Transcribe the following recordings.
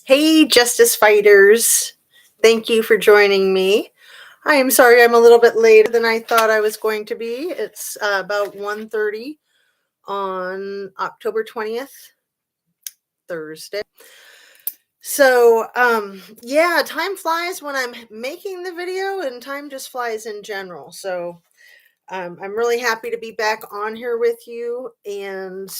Hey, Justice Fighters. Thank you for joining me. I am sorry I'm a little bit later than I thought I was going to be. It's about 1:30 on October 20th, Thursday. So, time flies when I'm making the video and time just flies in general. I'm really happy to be back on here with you, and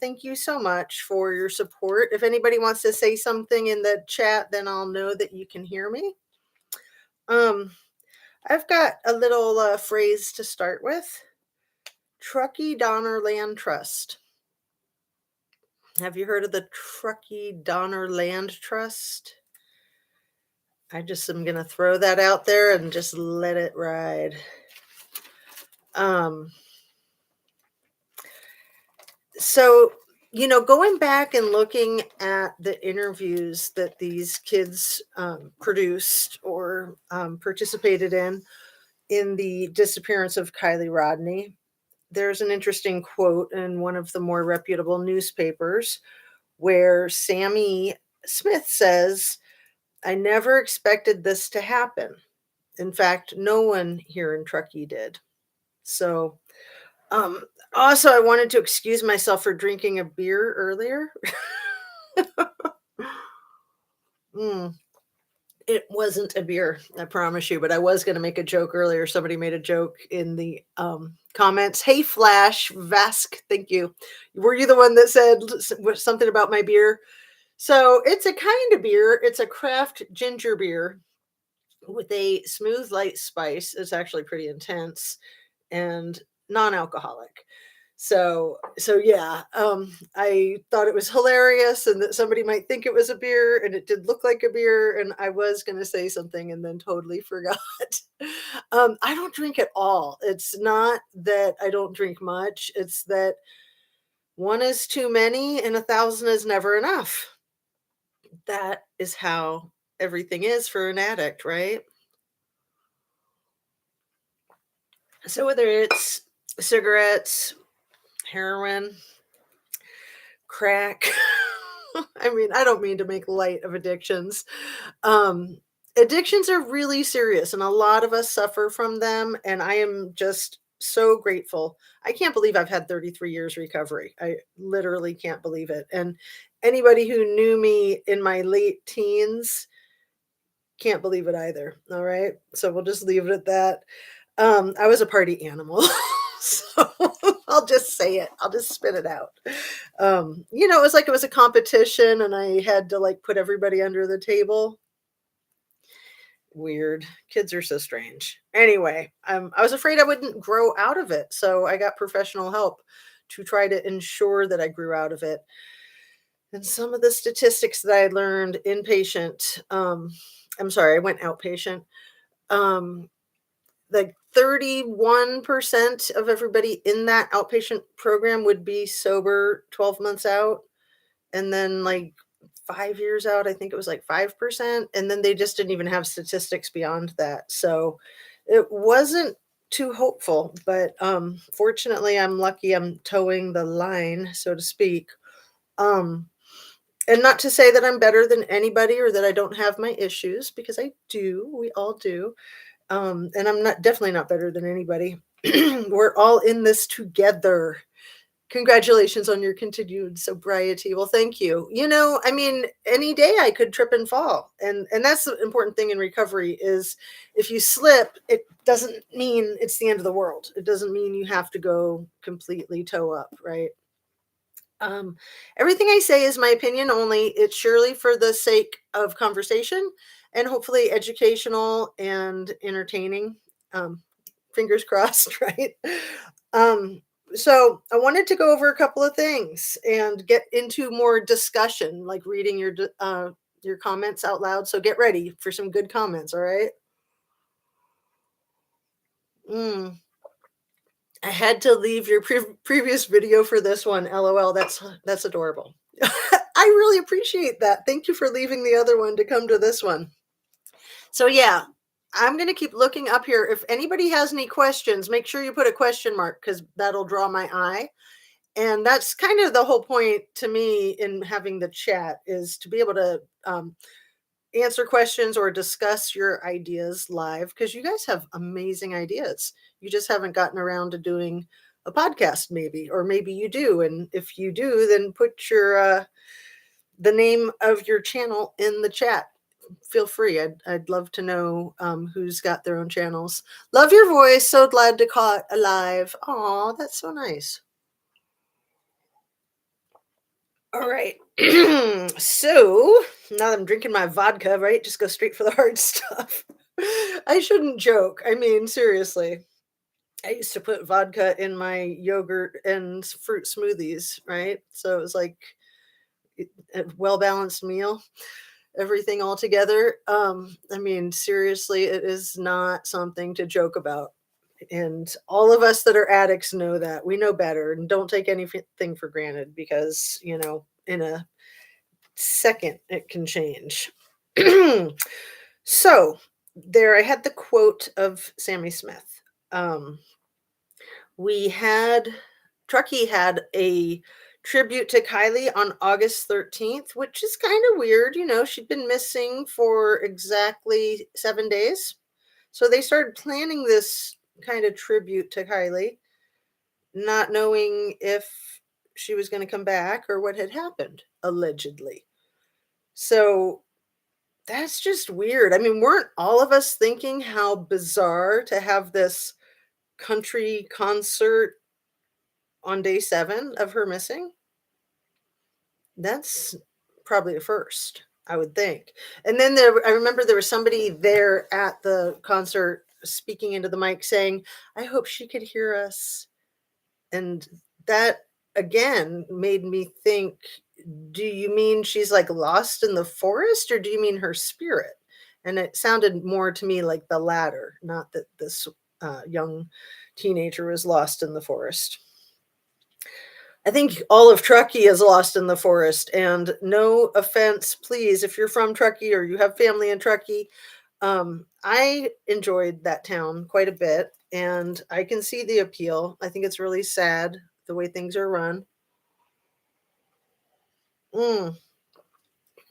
thank you so much for your support. If anybody wants to say something in the chat, then I'll know that you can hear me. Um, I've got a little phrase to start with. Truckee Donner Land Trust. Have you heard of the Truckee Donner Land Trust? I just am going to throw that out there and just let it ride. Um, so going back and looking at the interviews that these kids produced or participated in the disappearance of Kylie Rodney, there's an interesting quote in one of the more reputable newspapers where Sammy Smith says, "I never expected this to happen. In fact, no one here in Truckee did." So, um, also, I wanted to excuse myself for drinking a beer earlier. Mm, it wasn't a beer, I promise you, but I was going to make a joke earlier. Somebody made a joke in the comments. Hey, Flash Vask, thank you. Were you the one that said something about my beer? So it's a kind of beer. It's a craft ginger beer with a smooth, light spice. It's actually pretty intense and non-alcoholic. I thought it was hilarious and that somebody might think it was a beer, and it did look like a beer, and I was going to say something and then totally forgot. I don't drink at all. It's not that I don't drink much. It's that one is too many and 1,000 is never enough. That is how everything is for an addict, right? So whether it's cigarettes, heroin, crack, I mean, I don't mean to make light of addictions. Um, Addictions are really serious, and a lot of us suffer from them. And I am just so grateful. I can't believe I've had 33 years recovery. I literally can't believe it. And anybody who knew me in my late teens can't believe it either. All right. So we'll just leave it at that. I was a party animal. So I'll just say it. I'll just spit it out. It was like it was a competition and I had to like put everybody under the table. Weird. Kids are so strange. Anyway, I was afraid I wouldn't grow out of it. So I got professional help to try to ensure that I grew out of it. And some of the statistics that I learned inpatient, I'm sorry, I went outpatient. Um, like 31% of everybody in that outpatient program would be sober 12 months out. And then like 5 years out, I think it was like 5%. And then they just didn't even have statistics beyond that. So it wasn't too hopeful, but fortunately I'm lucky I'm towing the line, so to speak. Um, and not to say that I'm better than anybody or that I don't have my issues, because I do. We all do. And I'm not definitely not better than anybody. We're all in this together. Congratulations on your continued sobriety. Well, thank you. I mean, any day I could trip and fall. And that's the important thing in recovery is if you slip, it doesn't mean it's the end of the world. It doesn't mean you have to go completely toe up, right? Um, Everything I say is my opinion only. It's surely for the sake of conversation and hopefully educational and entertaining. Um, Fingers crossed, right? Um, so I wanted to go over a couple of things and get into more discussion, like reading your comments out loud. So get ready for some good comments. All right. Mm, I had to leave your previous video for this one. LOL. That's adorable. I really appreciate that. Thank you for leaving the other one to come to this one. So yeah, I'm going to keep looking up here. If anybody has any questions, make sure you put a question mark because that'll draw my eye. And that's kind of the whole point to me in having the chat, is to be able to answer questions or discuss your ideas live, because you guys have amazing ideas. You just haven't gotten around to doing a podcast, maybe, or maybe you do. And if you do, then put your the name of your channel in the chat. Feel free. I'd love to know who's got their own channels. Love your voice. So glad to caught alive. Aw, that's so nice. All right. So now that I'm drinking my vodka, right? Just go straight for the hard stuff. I shouldn't joke. I mean, seriously. I used to put vodka in my yogurt and fruit smoothies, right? So it was like a well balanced meal, everything all together. I mean, seriously, it is not something to joke about. And all of us that are addicts know that. We know better, and don't take anything for granted, because, in a second it can change. So there I had the quote of Sammy Smith. Um, we had Truckee had a tribute to Kylie on August 13th, which is kind of weird. She'd been missing for exactly 7 days. So they started planning this kind of tribute to Kylie, not knowing if she was going to come back or what had happened, allegedly. So that's just weird. I mean, weren't all of us thinking how bizarre to have this country concert on day 7 of her missing? That's probably a first, I would think. And then I remember there was somebody there at the concert speaking into the mic saying, "I hope she could hear us." And that again made me think, do you mean she's like lost in the forest, or do you mean her spirit? And it sounded more to me like the latter, not that this young teenager was lost in the forest. I think all of Truckee is lost in the forest. And no offense, please, if you're from Truckee or you have family in Truckee, I enjoyed that town quite a bit, and I can see the appeal. I think it's really sad the way things are run. Mm.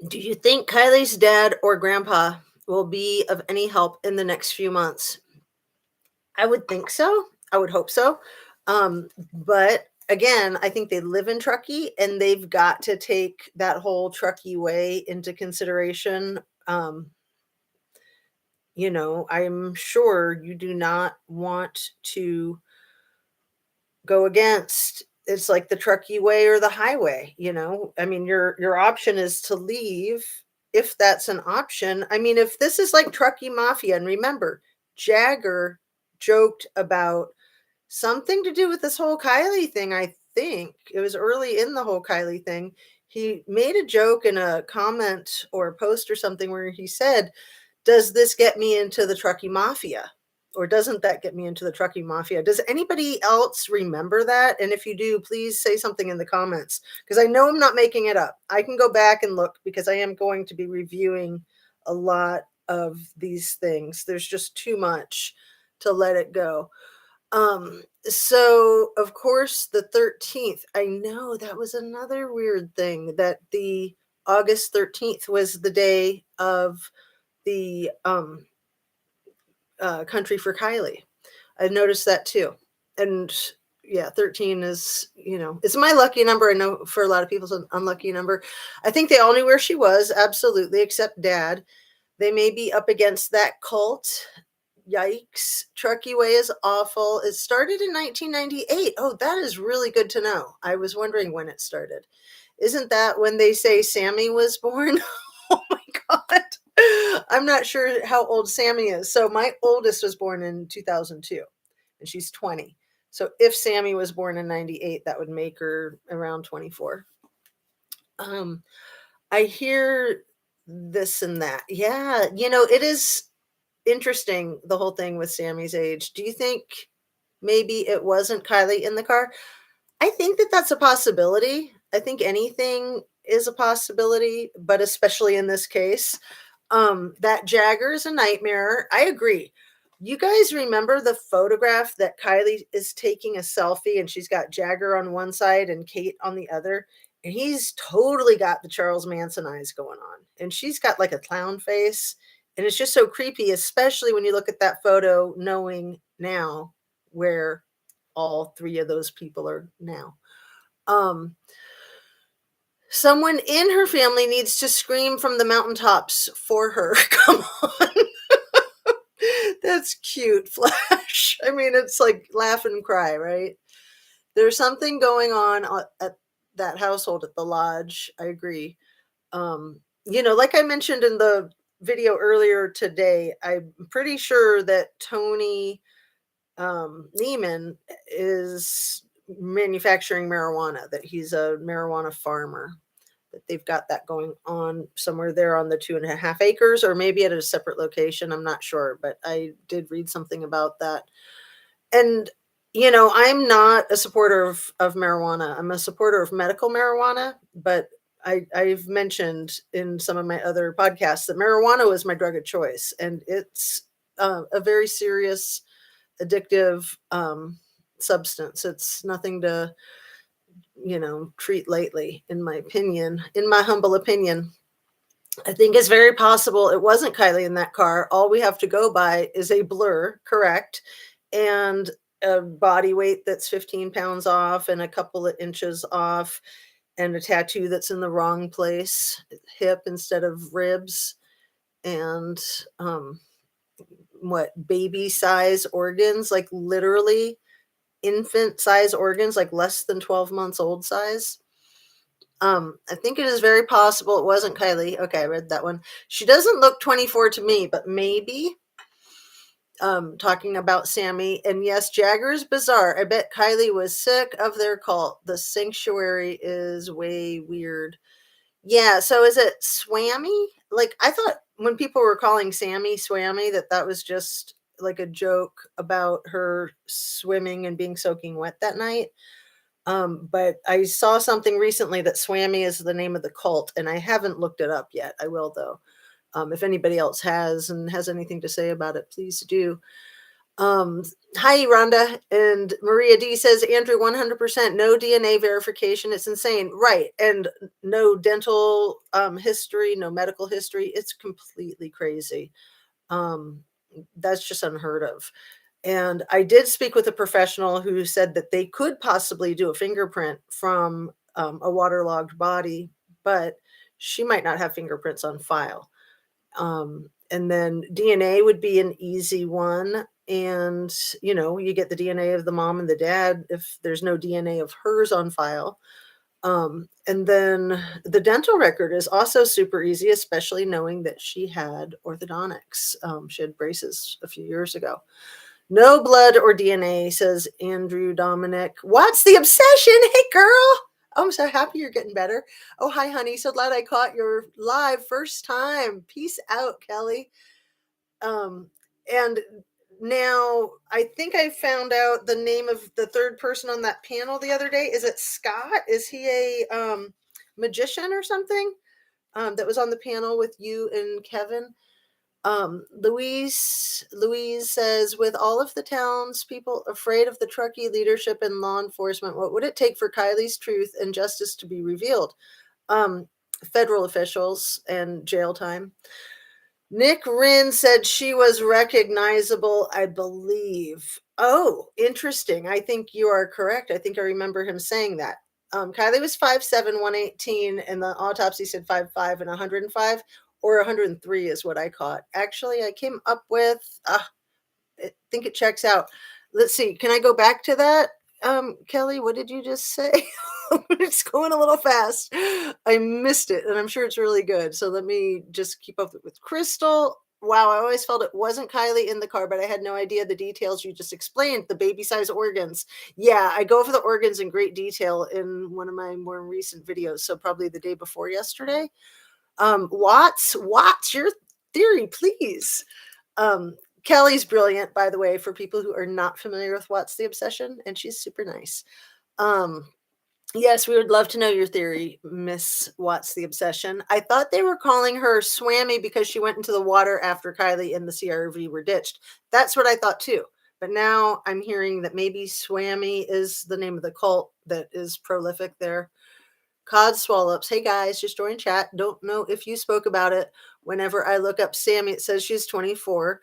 Do you think Kylie's dad or grandpa will be of any help in the next few months? I would think so. I would hope so. But again, I think they live in Truckee, and they've got to take that whole Truckee way into consideration. I'm sure you do not want to go against, it's like the Truckee way or the highway. I mean, your option is to leave, if that's an option. I mean, if this is like Truckee Mafia, and remember, Jagger joked about something to do with this whole Kylie thing. I think it was early in the whole Kylie thing. He made a joke in a comment or a post or something where he said, "Does this get me into the Truckee Mafia? Or doesn't that get me into the Truckee Mafia?" Does anybody else remember that? And if you do, please say something in the comments, because I know I'm not making it up. I can go back and look, because I am going to be reviewing a lot of these things. There's just too much to let it go. So of course the 13th, I know that was another weird thing, that the August 13th was the day of the country for Kylie. I noticed that too. And yeah, 13 is, it's my lucky number. I know for a lot of people it's an unlucky number. I think they all knew where she was, absolutely, except Dad. They may be up against that cult. Yikes. Truckee Way is awful. It started in 1998. Oh, that is really good to know. I was wondering when it started. Isn't that when they say Sammy was born? Oh my God. I'm not sure how old Sammy is. So my oldest was born in 2002, and she's 20. So if Sammy was born in 98, that would make her around 24. I hear this and that. Yeah, it is interesting, the whole thing with Sammy's age. Do you think maybe it wasn't Kylie in the car? I think that that's a possibility. I think anything is a possibility, but especially in this case, that Jagger is a nightmare. I agree. You guys remember the photograph that Kylie is taking a selfie and she's got Jagger on one side and Kate on the other? And he's totally got the Charles Manson eyes going on. And she's got like a clown face. And it's just so creepy, especially when you look at that photo, knowing now where all three of those people are now. Um, Someone in her family needs to scream from the mountaintops for her. Come on. That's cute, Flash. I mean, it's like laugh and cry, right? There's something going on at that household at the lodge. I agree. Like I mentioned in the video earlier today, I'm pretty sure that Tony Neiman is manufacturing marijuana, that he's a marijuana farmer, that they've got that going on somewhere there on the 2.5 acres, or maybe at a separate location. I'm not sure, but I did read something about that. And, I'm not a supporter of marijuana. I'm a supporter of medical marijuana, but I've mentioned in some of my other podcasts that marijuana was my drug of choice, and it's a very serious addictive substance. It's nothing to, treat lightly, in my opinion, in my humble opinion. I think it's very possible it wasn't Kylie in that car. All we have to go by is a blur, correct? And a body weight that's 15 pounds off and a couple of inches off, and a tattoo that's in the wrong place, hip instead of ribs, and what, baby size organs, like literally infant size organs, like less than 12 months old size. I think it is very possible it wasn't Kylie. Okay, I read that one. She doesn't look 24 to me, but maybe. Talking about Sammy, and yes, Jagger is bizarre. I bet Kylie was sick of their cult. The sanctuary is way weird. Yeah, so is it Swammy? Like, I thought when people were calling Sammy Swammy that was just like a joke about her swimming and being soaking wet that night. But I saw something recently that Swammy is the name of the cult, and I haven't looked it up yet. I will, though. If anybody else has and has anything to say about it, please do. Um, Hi, Rhonda. And Maria D says, Andrew, 100% no DNA verification. It's insane. Right. And no dental history, no medical history. It's completely crazy. Um, that's just unheard of. And I did speak with a professional who said that they could possibly do a fingerprint from a waterlogged body, but she might not have fingerprints on file. And then DNA would be an easy one. And, you get the DNA of the mom and the dad if there's no DNA of hers on file. And then the dental record is also super easy, especially knowing that she had orthodontics. She had braces a few years ago. No blood or DNA, says Andrew Dominic. What's the obsession? Hey, girl. I'm so happy you're getting better. Oh, hi, honey. So glad I caught your live first time. Peace out, Kelly. And now I think I found out the name of the third person on that panel the other day. Is it Scott? Is he a magician or something that was on the panel with you and Kevin? Louise says, with all of the townspeople afraid of the Truckee leadership and law enforcement, what would it take for Kylie's truth and justice to be revealed? Federal officials and jail time. Nick Rinn said she was recognizable, I believe. Oh, interesting. I think you are correct. I think I remember him saying that. Kylie was 5'7", 118, and the autopsy said 5'5" and 105, or 103 is what I caught. Actually, I came up with, I think it checks out. Let's see. Can I go back to that? Kelly, what did you just say? It's going a little fast. I missed it, and I'm sure it's really good. So let me just keep up with Crystal. Wow, I always felt it wasn't Kylie in the car, but I had no idea the details you just explained, the baby size organs. Yeah, I go over the organs in great detail in one of my more recent videos, so probably the day before yesterday. Watts, your theory, please. Kelly's brilliant, by the way, for people who are not familiar with Watts the Obsession, and she's super nice. Yes, we would love to know your theory, Miss Watts the Obsession. I thought they were calling her Swammy because she went into the water after Kylie and the CRV were ditched. That's what I thought too. But now I'm hearing that maybe Swammy is the name of the cult that is prolific there. Cod Swallops. Hey guys, just join chat. Don't know if you spoke about it. Whenever I look up Sammy, it says she's 24.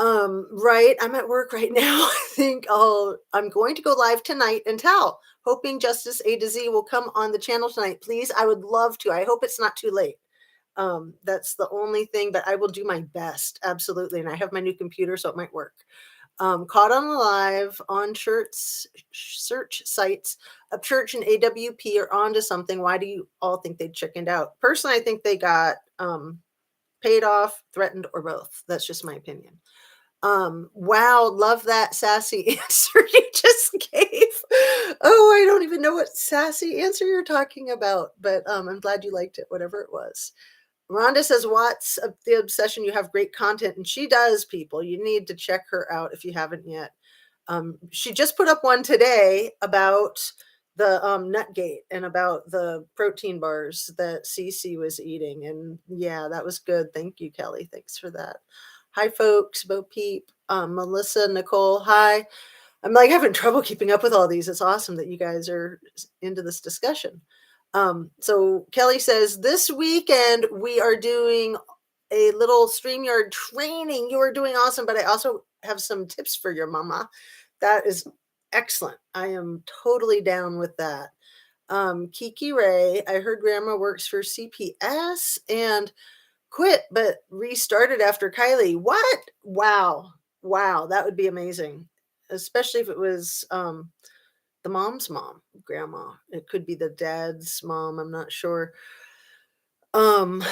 Right. I'm at work right now. I think I'm going to go live tonight and tell, hoping Justice A to Z will come on the channel tonight. Please. I would love to. I hope it's not too late. That's the only thing, but I will do my best. Absolutely. And I have my new computer, so it might work. Caught on live on search sites of church and AWP are onto something. Why do you all think they chickened out? Personally, I think they got paid off, threatened, or both. That's just my opinion. Wow, love that sassy answer you just gave. Oh, I don't even know what sassy answer you're talking about, but I'm glad you liked it, whatever it was. Rhonda says, What's the obsession? You have great content, and she does, people. You need to check her out if you haven't yet. She just put up one today about the Nutgate and about the protein bars that Cece was eating. And yeah, that was good. Thank you, Kelly. Thanks for that. Hi, folks. Bo Peep, Melissa, Nicole. Hi. I'm like having trouble keeping up with all these. It's awesome that you guys are into this discussion. So Kelly says, this weekend we are doing a little StreamYard training. You are doing awesome, but I also have some tips for your mama. That is excellent. I am totally down with that. Kiki Ray, I heard grandma works for CPS and quit, but restarted after Kylie. What? Wow. Wow. That would be amazing. Especially if it was the mom's mom, grandma. It could be the dad's mom. I'm not sure. Um,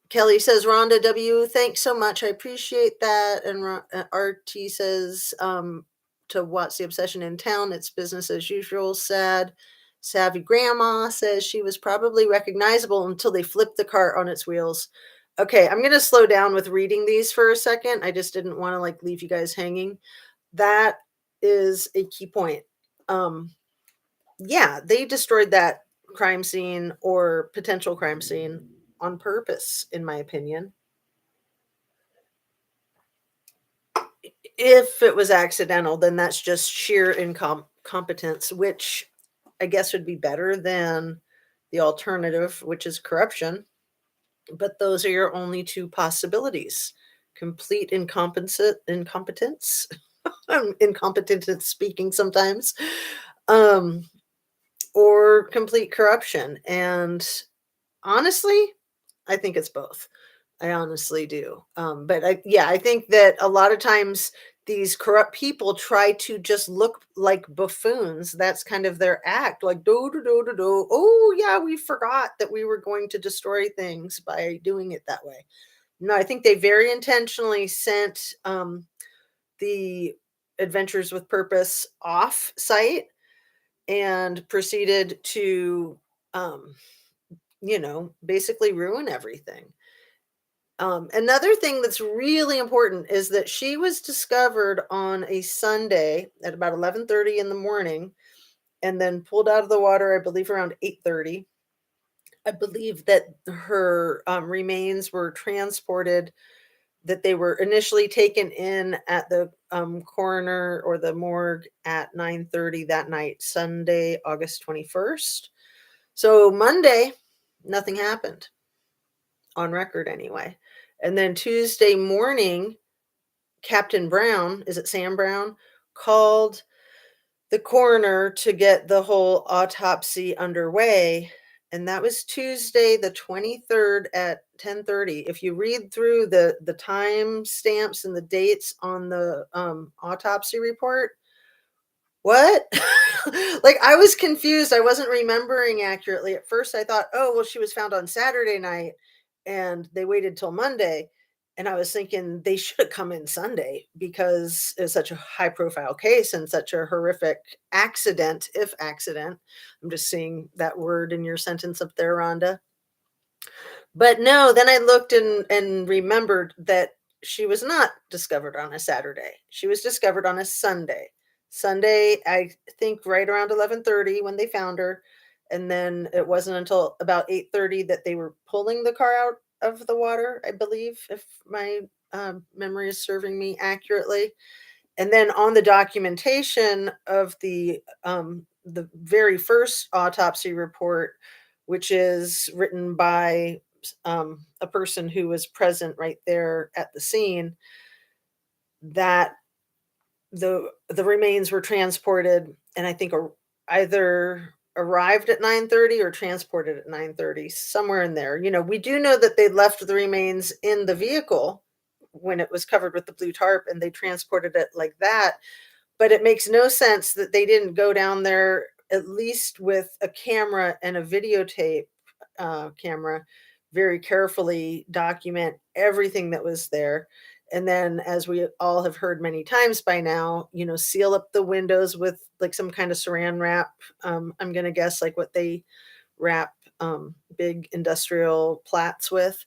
Kelly says, Rhonda W, thanks so much. I appreciate that. And RT says, to What's the Obsession in Town? It's business as usual. Sad. Savvy Grandma says she was probably recognizable until they flipped the cart on its wheels. Okay, I'm going to slow down with reading these for a second. I just didn't want to like leave you guys hanging. That is a key point. Yeah, they destroyed that crime scene or potential crime scene on purpose, in my opinion. If it was accidental, then that's just sheer incompetence, which I guess would be better than the alternative, which is corruption. But those are your only two possibilities: complete incompetence. I'm incompetent at speaking sometimes. Um, or complete corruption. And honestly, I think it's both. I honestly do. But I think that a lot of times these corrupt people try to just look like buffoons. That's kind of their act, like do do do do do. Oh yeah, we forgot that we were going to destroy things by doing it that way. No, I think they very intentionally sent the Adventures with Purpose off site and proceeded to basically ruin everything. Another thing that's really important is that she was discovered on a Sunday at about 11:30 in the morning and then pulled out of the water, I believe around 8:30. I believe that her remains were transported, that they were initially taken in at the coroner or the morgue at 9:30 that night, Sunday, August 21st. So Monday, nothing happened on record anyway. And then Tuesday morning, Captain Brown, is it Sam Brown, called the coroner to get the whole autopsy underway. And that was Tuesday, the 23rd at 10:30. If you read through the time stamps and the dates on the autopsy report, what? Like, I was confused. I wasn't remembering accurately. At first, I thought, oh, well, she was found on Saturday night and they waited till Monday. And I was thinking they should have come in Sunday because it's such a high profile case and such a horrific accident, if accident. I'm just seeing that word in your sentence up there, Rhonda. But no, then I looked and remembered that she was not discovered on a Saturday. She was discovered on a Sunday. Sunday, I think right around 11:30 when they found her, and then it wasn't until about 8:30 that they were pulling the car out of the water, I believe, if my, memory is serving me accurately. And then on the documentation of the very first autopsy report, which is written by a person who was present right there at the scene, that the remains were transported, and I think either arrived at 9:30 or transported at 9:30, somewhere in there. We do know that they left the remains in the vehicle when it was covered with the blue tarp, and they transported it like that, but it makes no sense that they didn't go down there at least with a camera and a videotape camera, very carefully document everything that was there. And then, as we all have heard many times by now, seal up the windows with like some kind of saran wrap. I'm going to guess like what they wrap big industrial plats with,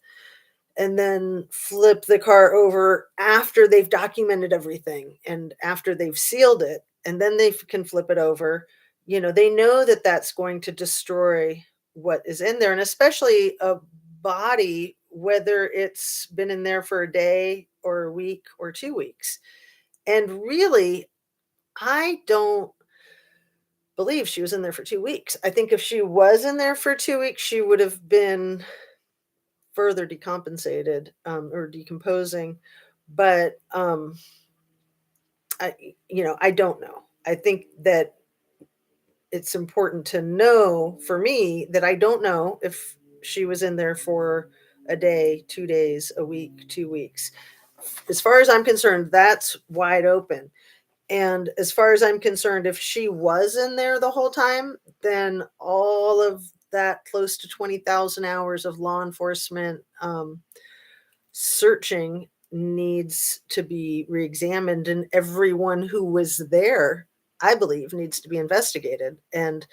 and then flip the car over after they've documented everything and after they've sealed it, and then they can flip it over. They know that that's going to destroy what is in there, and especially a body, whether it's been in there for a day or a week or 2 weeks. And really, I don't believe she was in there for 2 weeks. I think if she was in there for 2 weeks, she would have been further decompensated, or decomposing. But I don't know. I think that it's important to know for me that I don't know if she was in there for a day, 2 days, a week, 2 weeks. As far as I'm concerned, that's wide open. And as far as I'm concerned, if she was in there the whole time, then all of that close to 20,000 hours of law enforcement searching needs to be reexamined, and everyone who was there, I believe, needs to be investigated and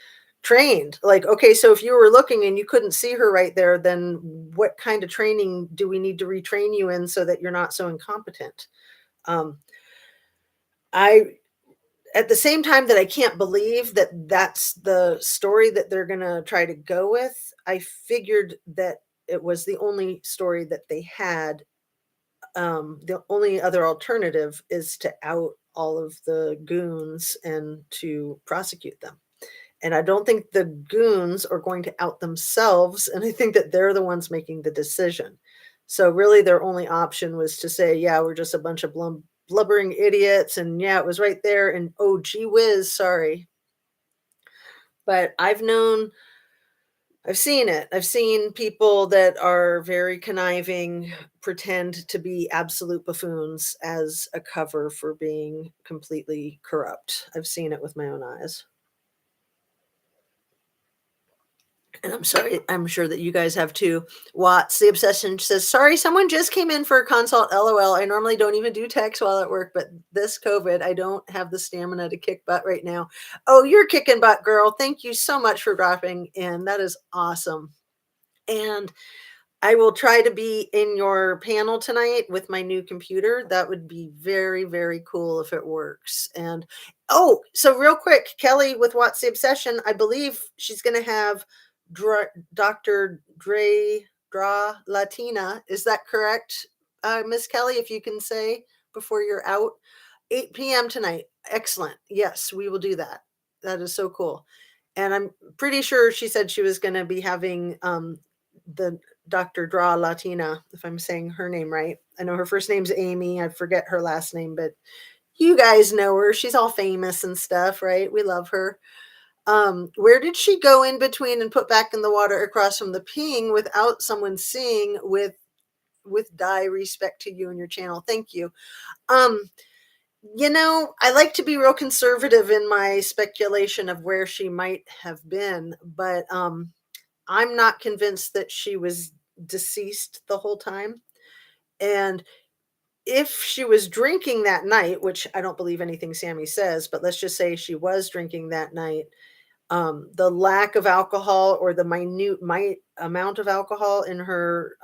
trained. Like, okay, so if you were looking and you couldn't see her right there, then what kind of training do we need to retrain you in so that you're not so incompetent? Um, I At the same time that I can't believe that that's the story that they're gonna try to go with, I figured that it was the only story that they had. The only other alternative is to out all of the goons and to prosecute them. And I don't think the goons are going to out themselves. And I think that they're the ones making the decision. So really, their only option was to say, "Yeah, we're just a bunch of blubbering idiots, and yeah, it was right there. And oh, gee whiz, sorry." But I've seen it. I've seen people that are very conniving pretend to be absolute buffoons as a cover for being completely corrupt. I've seen it with my own eyes. And I'm sorry, I'm sure that you guys have too. Watts, the obsession says, "Sorry, someone just came in for a consult. LOL. I normally don't even do text while at work, but this COVID, I don't have the stamina to kick butt right now." Oh, you're kicking butt, girl. Thank you so much for dropping in. That is awesome. And I will try to be in your panel tonight with my new computer. That would be very, very cool if it works. And oh, so real quick, Kelly with What's the Obsession, I believe she's going to have Dr. Dra Latina. Is that correct, Miss Kelly? If you can say before you're out, 8 p.m. tonight. Excellent. Yes, we will do that. That is so cool. And I'm pretty sure she said she was going to be having the Dr. Draw Latina, if I'm saying her name right. I know her first name's Amy. I forget her last name, but you guys know her. She's all famous and stuff, right? We love her. Where did she go in between and put back in the water across from the ping without someone seeing, with die respect to you and your channel? Thank you. Um, I like to be real conservative in my speculation of where she might have been, but I'm not convinced that she was deceased the whole time. And if she was drinking that night, which I don't believe anything Sammy says, but let's just say she was drinking that night, the lack of alcohol or the minute amount of alcohol in her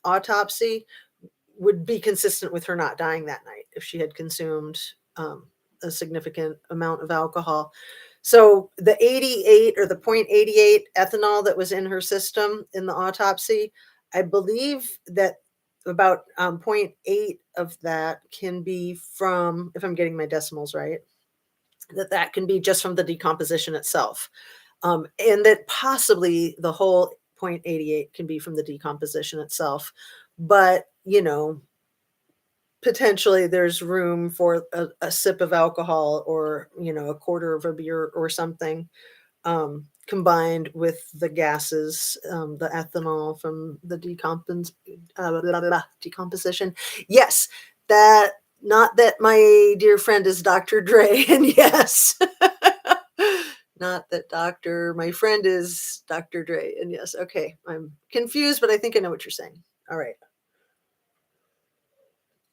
autopsy would be consistent with her not dying that night if she had consumed a significant amount of alcohol. So the 88 or the 0.88 ethanol that was in her system in the autopsy, I believe that about zero point 0.8 of that can be from, if I'm getting my decimals right, that can be just from the decomposition itself. And that possibly the whole 0.88 can be from the decomposition itself. But, potentially there's room for a sip of alcohol or, a quarter of a beer or something, combined with the gases, the ethanol from the decomposition. Yes, that, not that my dear friend is Dr. Dre, and yes, not that my friend is Dr. Dre, and yes, okay, I'm confused, but I think I know what you're saying. All right.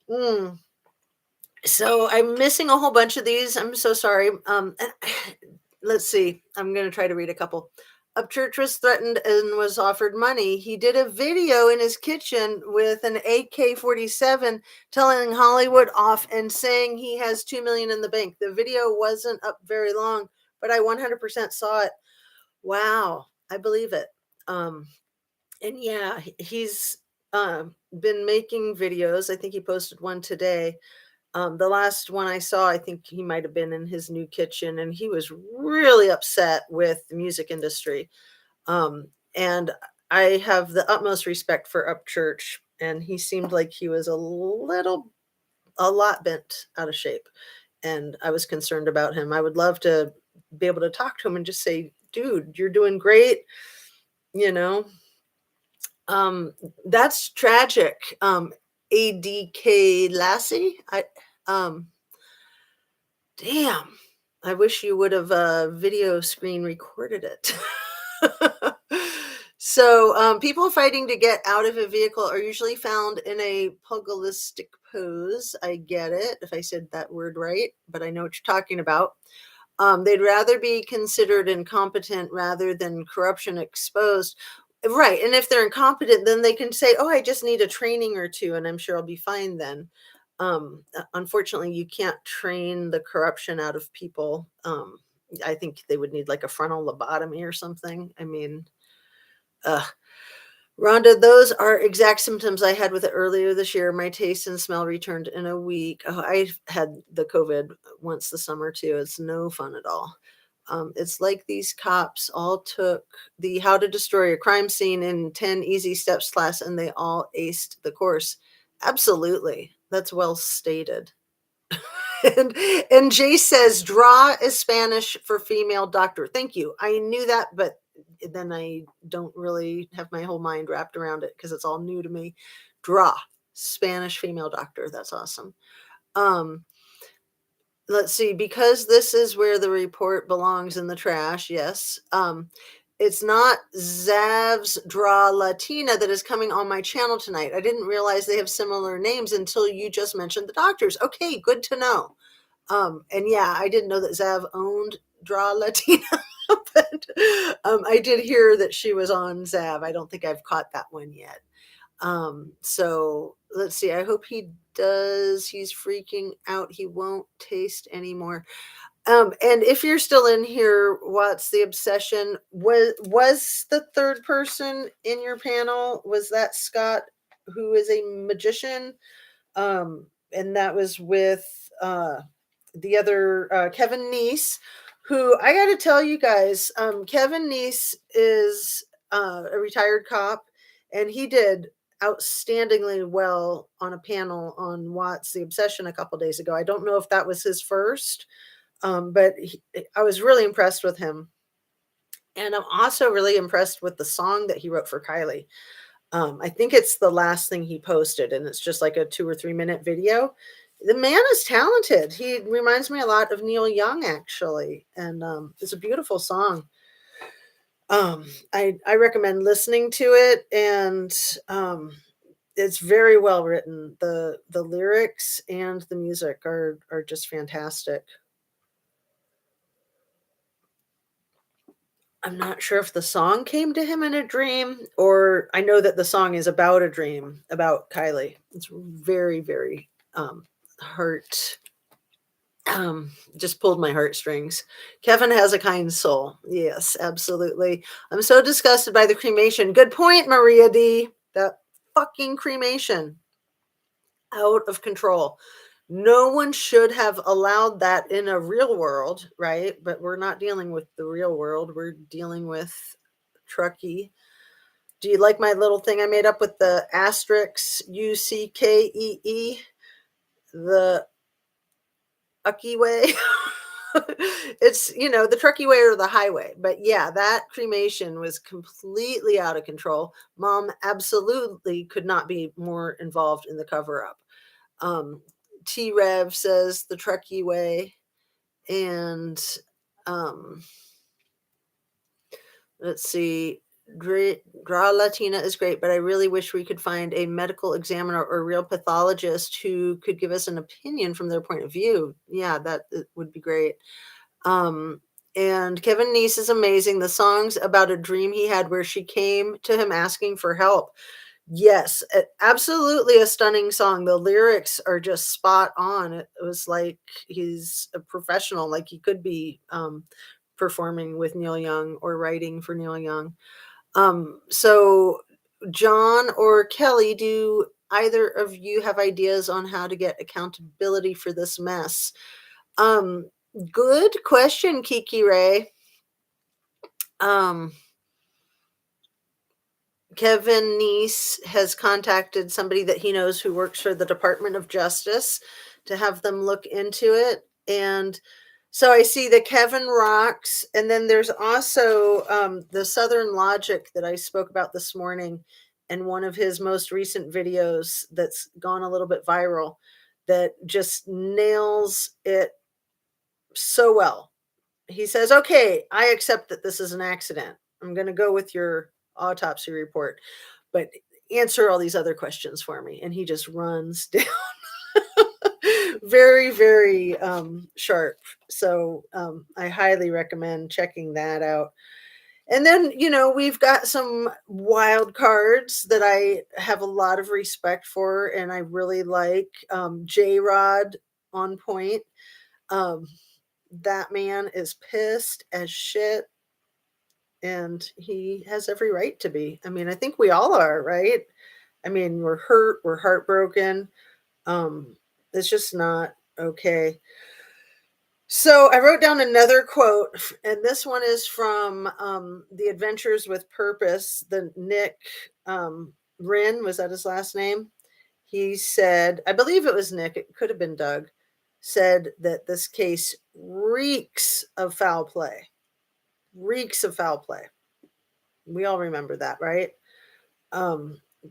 Mm. So I'm missing a whole bunch of these. I'm so sorry. And let's see. I'm going to try to read a couple. Upchurch was threatened and was offered money. He did a video in his kitchen with an AK-47 telling Hollywood off and saying he has 2 million in the bank. The video wasn't up very long, but I 100% saw it. Wow, I believe it. And yeah, he's been making videos. I think he posted one today. The last one I saw, I think he might have been in his new kitchen, and he was really upset with the music industry. And I have the utmost respect for Upchurch, and he seemed like he was a lot bent out of shape. And I was concerned about him. I would love to be able to talk to him and just say, dude, you're doing great. You know, that's tragic. ADK Lassie. Um, Damn. I wish you would have video screen recorded it. So, people fighting to get out of a vehicle are usually found in a pugilistic pose. I get it if I said that word right, but I know what you're talking about. They'd rather be considered incompetent rather than corruption exposed. Right. And if they're incompetent, then they can say, oh, I just need a training or two, and I'm sure I'll be fine then. Unfortunately, you can't train the corruption out of people. I think they would need like a frontal lobotomy or something. I mean, uh, Rhonda, those are exact symptoms I had with it earlier this year. My taste and smell returned in a week. Oh, I had the COVID once this summer too. It's no fun at all. It's like these cops all took the How to Destroy a Crime Scene in 10 Easy Steps class and they all aced the course. Absolutely. That's well stated. and Jay says, draw is Spanish for female doctor. Thank you. I knew that, but then I don't really have my whole mind wrapped around it because it's all new to me. Draw, Spanish female doctor. That's awesome. Um, let's see, because this is where the report belongs in the trash. Yes. It's not Zav's Draw Latina that is coming on my channel tonight. I didn't realize they have similar names until you just mentioned the doctors. Okay, good to know. And yeah, I didn't know that Zav owned Draw Latina, but I did hear that she was on Zav. I don't think I've caught that one yet. So let's see. I hope he does. He's freaking out. He won't taste anymore. And if you're still in here, what's the obsession? Was the third person in your panel? Was that Scott, who is a magician? And that was with the other Kevin Neese, who I got to tell you guys, Kevin Neese is a retired cop, and he did outstandingly well on a panel on Watts the Obsession a couple days ago. I don't know if that was his first, but I was really impressed with him. And I'm also really impressed with the song that he wrote for Kylie. I think it's the last thing he posted, and it's just like a 2 or 3 minute video. The man is talented. He reminds me a lot of Neil Young, actually, and it's a beautiful song. I recommend listening to it, and it's very well written. The lyrics and the music are just fantastic. I'm not sure if the song came to him in a dream, or I know that the song is about a dream about Kylie. It's very, very heart Just pulled my heartstrings. Kevin has a kind soul. Yes, absolutely. I'm so disgusted by the cremation. Good point, Maria D. That fucking cremation. Out of control. No one should have allowed that in a real world, right? But we're not dealing with the real world. We're dealing with Truckee. Do you like my little thing I made up with the asterisk UCKEE? The uckee way. It's, the Truckee way or the highway. But yeah, that cremation was completely out of control. Mom absolutely could not be more involved in the cover up. Um, T Rev says the Truckee way. And let's see. Draw Latina is great, but I really wish we could find a medical examiner or real pathologist who could give us an opinion from their point of view. Yeah, that would be great. Um, and Kevin Neese is amazing. The song's about a dream he had where she came to him asking for help. Yes, absolutely a stunning song. The lyrics are just spot on. It was like he's a professional, like he could be performing with Neil Young or writing for Neil Young. So John or Kelly, do either of you have ideas on how to get accountability for this mess? Um, Good question, Kiki Ray. Kevin Neese has contacted somebody that he knows who works for the Department of Justice to have them look into it. And so I see the Kevin Rocks, and then there's also the Southern Logic that I spoke about this morning, and one of his most recent videos that's gone a little bit viral that just nails it so well. He says, okay, I accept that this is an accident. I'm going to go with your autopsy report, but answer all these other questions for me. And he just runs down very, very sharp. So I highly recommend checking that out. And then, we've got some wild cards that I have a lot of respect for, and I really like J Rod on point. That man is pissed as shit, and he has every right to be. I mean, I think we all are, right? I mean, we're hurt, we're heartbroken. It's just not okay. So I wrote down another quote, and this one is from The Adventures with Purpose. The Nick Wren, was that his last name? He said, I believe it was Nick, it could have been Doug, said that this case reeks of foul play. Reeks of foul play. We all remember that, right?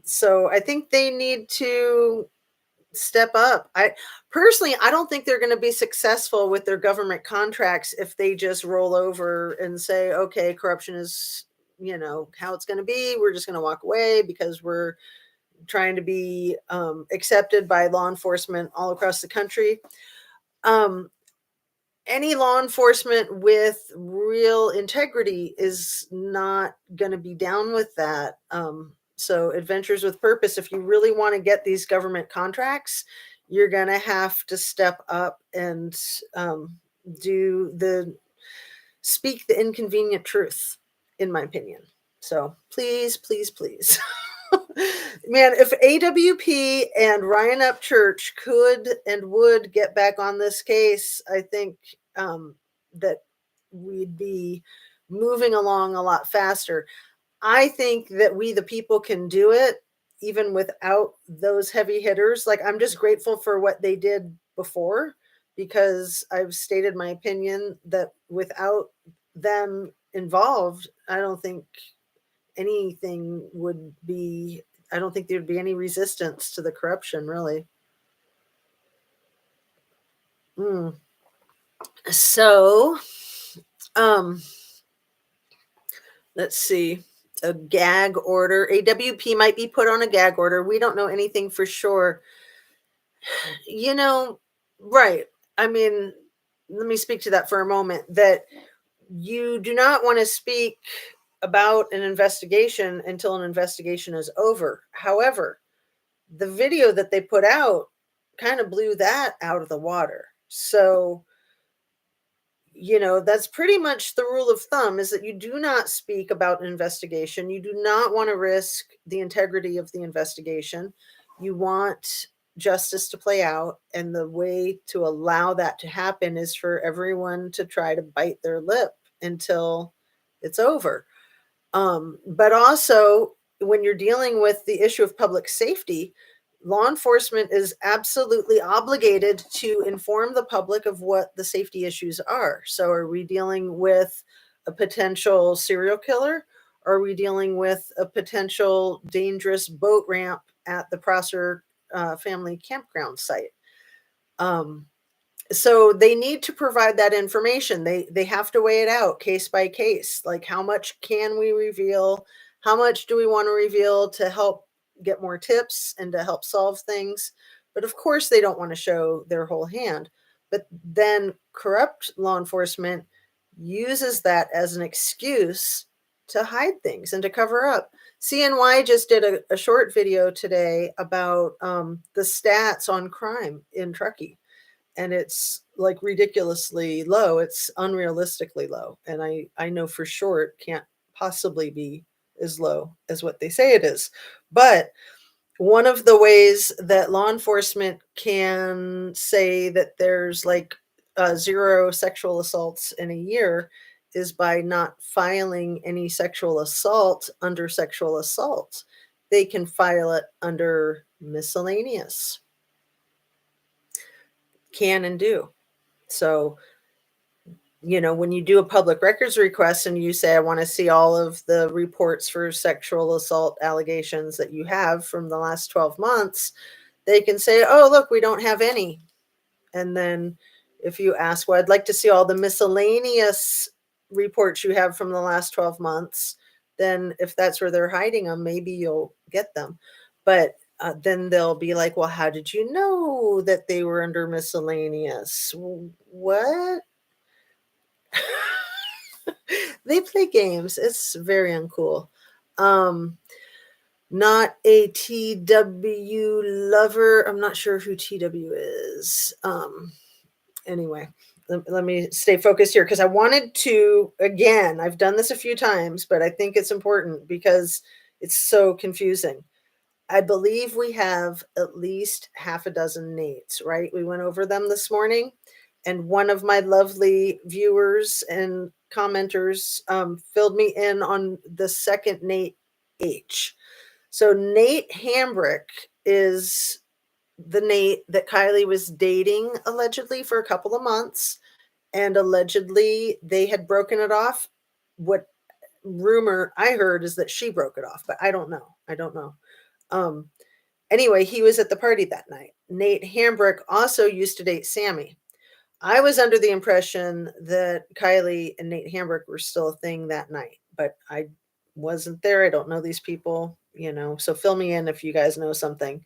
So I think they need to step up. I don't think they're going to be successful with their government contracts if they just roll over and say, okay, corruption is, how it's going to be. We're just going to walk away because we're trying to be accepted by law enforcement all across the country. Any law enforcement with real integrity is not going to be down with that. So Adventures with Purpose, if you really want to get these government contracts, you're going to have to step up and speak the inconvenient truth, in my opinion. So please, please, please. Man, if AWP and Ryan Upchurch could and would get back on this case, I think that we'd be moving along a lot faster. I think that we, the people, can do it even without those heavy hitters. Like, I'm just grateful for what they did before, because I've stated my opinion that without them involved, I don't think I don't think there'd be any resistance to the corruption, really. So, let's see. A gag order. AWP might be put on a gag order. We don't know anything for sure. Right. I mean, let me speak to that for a moment. That you do not want to speak about an investigation until an investigation is over. However, the video that they put out kind of blew that out of the water. So, that's pretty much the rule of thumb, is that you do not speak about an investigation. You do not want to risk the integrity of the investigation. You want justice to play out. And the way to allow that to happen is for everyone to try to bite their lip until it's over. But also, when you're dealing with the issue of public safety, law enforcement is absolutely obligated to inform the public of what the safety issues are. So, are we dealing with a potential serial killer? Are we dealing with a potential dangerous boat ramp at the Prosser family campground site? Um, so they need to provide that information. They have to weigh it out case by case. Like, how much can we reveal? How much do we want to reveal to help get more tips and to help solve things? But of course, they don't want to show their whole hand. But then corrupt law enforcement uses that as an excuse to hide things and to cover up. CNY just did a short video today about the stats on crime in Truckee, and it's like ridiculously low. It's unrealistically low. And I know for sure it can't possibly be as low as what they say it is. But one of the ways that law enforcement can say that there's like zero sexual assaults in a year is by not filing any sexual assault under sexual assault. They can file it under miscellaneous. Can and do. So, when you do a public records request and you say, I want to see all of the reports for sexual assault allegations that you have from the last 12 months, they can say, oh, look, we don't have any. And then if you ask, well, I'd like to see all the miscellaneous reports you have from the last 12 months, then if that's where they're hiding them, maybe you'll get them. But then they'll be like, well, how did you know that they were under miscellaneous? What? They play games. It's very uncool. Um, Not a TW lover. I'm not sure who TW is. Anyway, let me stay focused here because I wanted to, again, I've done this a few times, but I think it's important because it's so confusing. I believe we have at least half a dozen Nates, right? We went over them this morning, and one of my lovely viewers and commenters filled me in on the second Nate H. So Nate Hambrick is the Nate that Kylie was dating allegedly for a couple of months, and allegedly they had broken it off. What rumor I heard is that she broke it off, but I don't know. I don't know. Um, Anyway, he was at the party that night. Nate Hambrick also used to date Sammy. I was under the impression that Kylie and Nate Hambrick were still a thing that night, but I wasn't there. I don't know these people, so fill me in if you guys know something.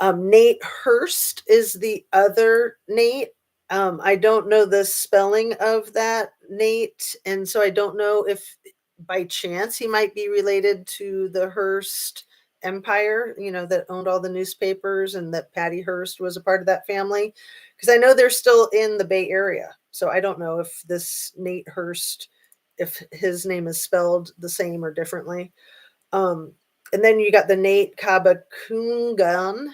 Nate Hurst is the other Nate. I don't know the spelling of that Nate, and so I don't know if by chance he might be related to the Hearst empire, that owned all the newspapers, and that Patty Hearst was a part of that family. Because I know they're still in the Bay Area. So I don't know if this Nate Hurst, if his name is spelled the same or differently. Um, and then you got the Nate Kabakungan.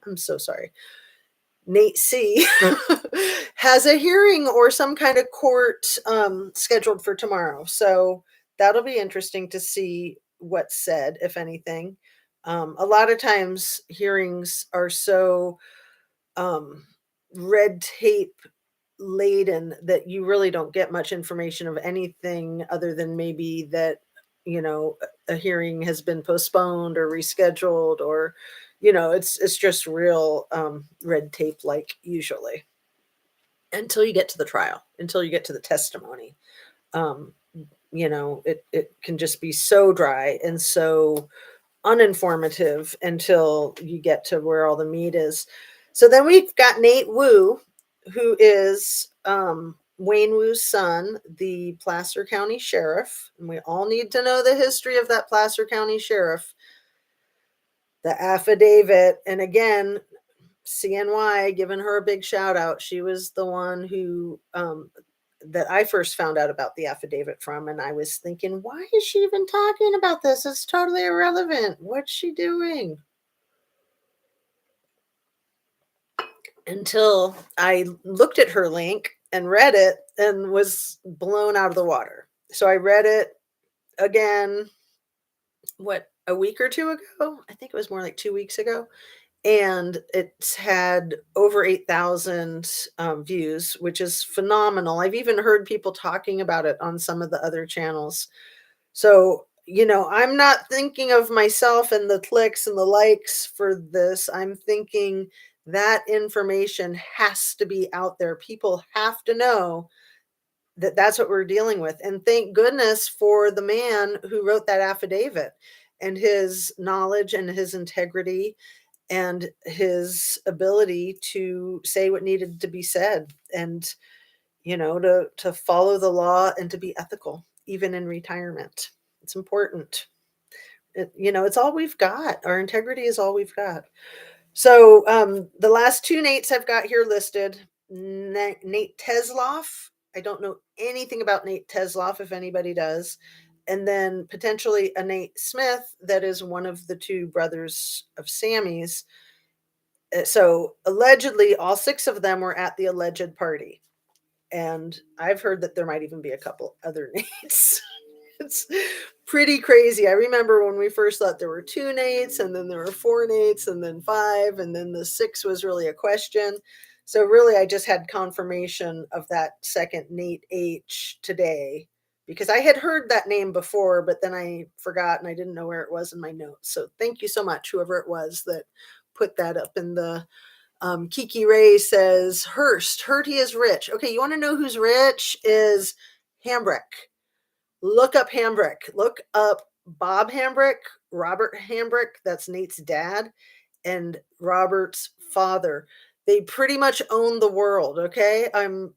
I'm so sorry. Nate C has a hearing or some kind of court scheduled for tomorrow. So that'll be interesting to see what's said, if anything. A lot of times hearings are so red tape laden that you really don't get much information of anything other than maybe that a hearing has been postponed or rescheduled, or it's just real red tape, like, usually, until you get to the trial, until you get to the testimony. um it can just be so dry and so uninformative until you get to where all the meat is. So then we've got Nate Wu, who is Wayne Wu's son, the Placer County Sheriff. And we all need to know the history of that Placer County Sheriff. The affidavit, and again, CNY, giving her a big shout out. She was the one who that I first found out about the affidavit from, and I was thinking, why is she even talking about this? It's totally irrelevant. What's she doing? Until I looked at her link and read it and was blown out of the water. So I read it again, what, a week or two ago? I think it was more like 2 weeks ago. And it's had over 8,000 views, which is phenomenal. I've even heard people talking about it on some of the other channels. So, I'm not thinking of myself and the clicks and the likes for this. I'm thinking that information has to be out there. People have to know that that's what we're dealing with. And thank goodness for the man who wrote that affidavit and his knowledge and his integrity and his ability to say what needed to be said and to follow the law and to be ethical even in retirement. It's important. It's all we've got. Our integrity is all we've got. So the last two Nates I've got here listed: Nate Tesloff. I don't know anything about Nate Tesloff, if anybody does. And then potentially a Nate Smith, that is one of the two brothers of Sammy's. So allegedly, all six of them were at the alleged party. And I've heard that there might even be a couple other Nates. It's pretty crazy. I remember when we first thought there were two Nates, and then there were four Nates, and then five, and then the six was really a question. So really, I just had confirmation of that second Nate H today, because I had heard that name before, but then I forgot and I didn't know where it was in my notes. So thank you so much, whoever it was that put that up in the Kiki Ray says, Heard he is rich. Okay, you want to know who's rich? Is Hambrick. Look up Hambrick. Look up Bob Hambrick, Robert Hambrick, that's Nate's dad, and Robert's father. They pretty much own the world, okay? I'm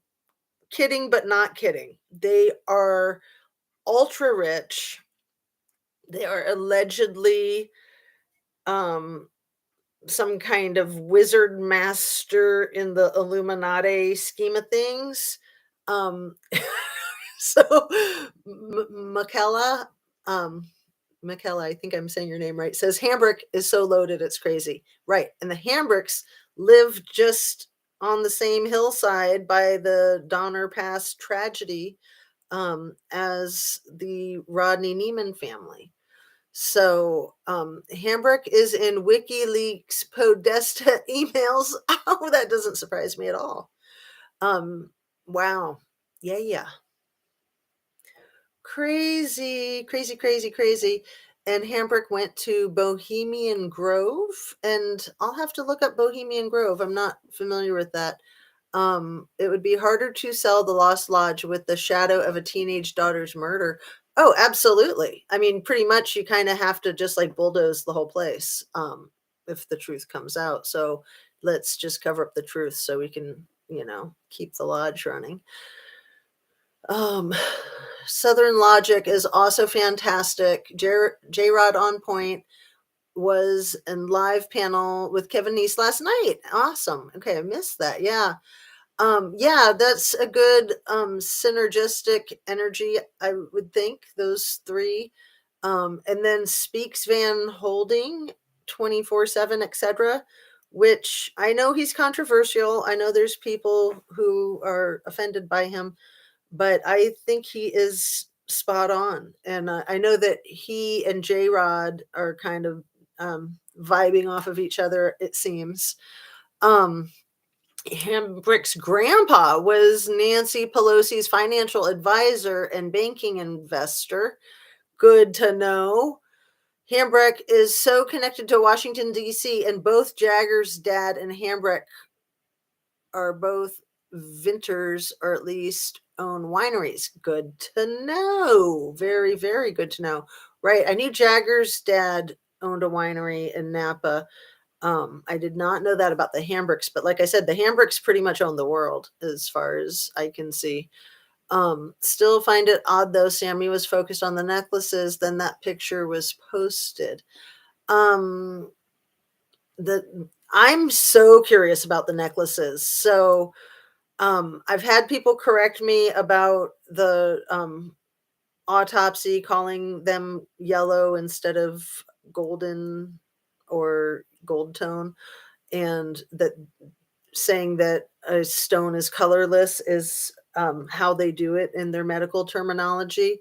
kidding, but not kidding. They are ultra rich. They are allegedly some kind of wizard master in the Illuminati scheme of things. So Michaela, Michaela, I think I'm saying your name right, says Hambrick is so loaded it's crazy. Right. And the Hambricks live just on the same hillside by the Donner Pass tragedy as the Rodney Neiman family. So Hambrick is in WikiLeaks Podesta emails. Oh, that doesn't surprise me at all. Wow. Yeah. Crazy, crazy, crazy, crazy. And Hambrick went to Bohemian Grove, and I'll have to look up Bohemian Grove. I'm not familiar with that. It would be harder to sell the Lost Lodge with the shadow of a teenage daughter's murder. Oh, absolutely. I mean, pretty much you kind of have to just like bulldoze the whole place if the truth comes out. So let's just cover up the truth so we can, keep the lodge running. Um, Southern Logic is also fantastic. J-Rod on Point was in live panel with Kevin Neese last night. Awesome. Okay, I missed that. Yeah. Yeah, that's a good synergistic energy, I would think, those three. And then Speaks Van Holding 24/7, etc., which I know he's controversial. I know there's people who are offended by him, but I think he is spot on. And I know that he and J Rod are kind of vibing off of each other, it seems. Hambrick's grandpa was Nancy Pelosi's financial advisor and banking investor. Good to know. Hambrick is so connected to Washington, D.C., and both Jagger's dad and Hambrick are both vintners, or at least own wineries. Good to know. Very, very good to know. Right. I knew Jagger's dad owned a winery in Napa. I did not know that about the Hambricks, but like I said, the Hambricks pretty much own the world as far as I can see. Still find it odd though, Sammy was focused on the necklaces, then that picture was posted. The I'm so curious about the necklaces. So, I've had people correct me about the autopsy, calling them yellow instead of golden or gold tone, and that saying that a stone is colorless is how they do it in their medical terminology.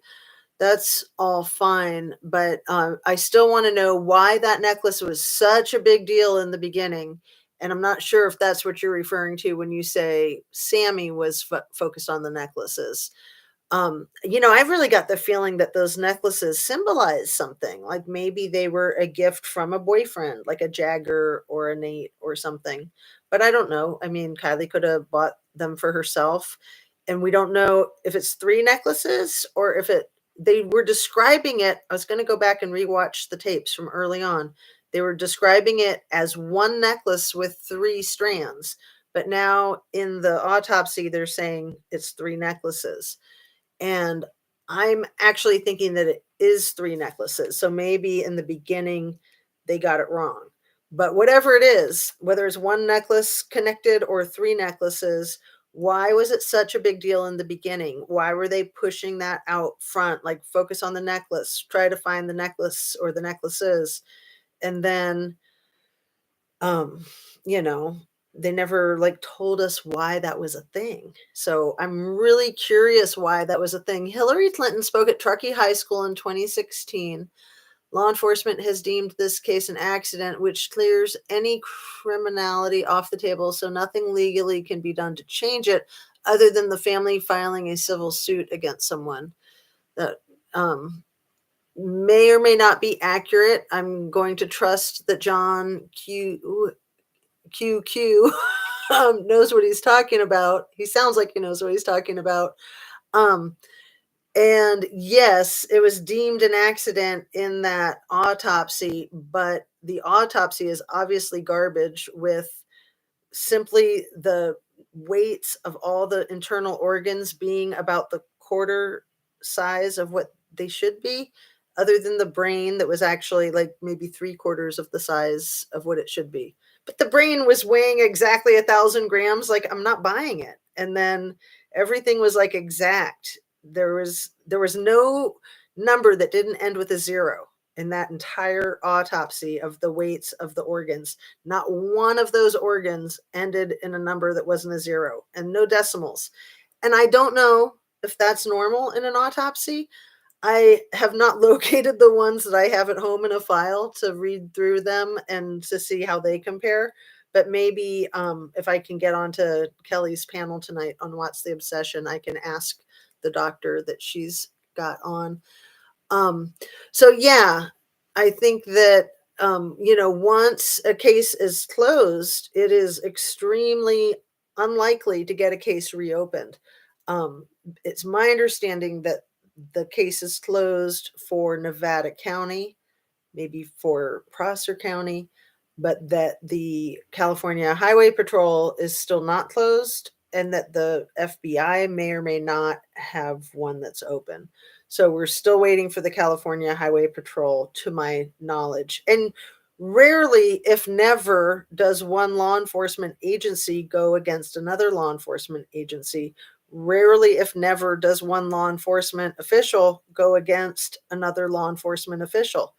That's all fine, but I still want to know why that necklace was such a big deal in the beginning. And I'm not sure if that's what you're referring to when you say Sammy was focused on the necklaces. I've really got the feeling that those necklaces symbolize something. Like maybe they were a gift from a boyfriend, like a Jagger or a Nate or something. But I don't know. I mean, Kylie could have bought them for herself. And we don't know if it's three necklaces or if they were describing it. I was going to go back and rewatch the tapes from early on. They were describing it as one necklace with three strands. But now in the autopsy, they're saying it's three necklaces. And I'm actually thinking that it is three necklaces. So maybe in the beginning they got it wrong. But whatever it is, whether it's one necklace connected or three necklaces, why was it such a big deal in the beginning? Why were they pushing that out front? Like, focus on the necklace, try to find the necklace or the necklaces. And then um, you know, they never like told us why that was a thing. So I'm really curious why that was a thing. Hillary Clinton spoke at Truckee High School in 2016. Law enforcement has deemed this case an accident, which clears any criminality off the table, so nothing legally can be done to change it other than the family filing a civil suit against someone. That may or may not be accurate. I'm going to trust that John QQ knows what he's talking about. He sounds like he knows what he's talking about. Um, and yes, it was deemed an accident in that autopsy, but the autopsy is obviously garbage with simply the weights of all the internal organs being about the quarter size of what they should be, other than the brain that was actually like maybe three quarters of the size of what it should be. But the brain was weighing exactly 1,000 grams. Like, I'm not buying it. And then everything was like exact. There was no number that didn't end with a zero in that entire autopsy of the weights of the organs. Not one of those organs ended in a number that wasn't a zero, and no decimals. And I don't know if that's normal in an autopsy. I have not located the ones that I have at home in a file to read through them and to see how they compare. But maybe if I can get onto Kelly's panel tonight on What's the Obsession, I can ask the doctor that she's got on. Um, so yeah, I think that once a case is closed, it is extremely unlikely to get a case reopened. It's my understanding that the case is closed for Nevada County, maybe for Prosser County, but that the California Highway Patrol is still not closed, and that the FBI may or may not have one that's open. So we're still waiting for the California Highway Patrol, to my knowledge. And rarely, if never, does one law enforcement agency go against another law enforcement agency. Rarely, if never, does one law enforcement official go against another law enforcement official.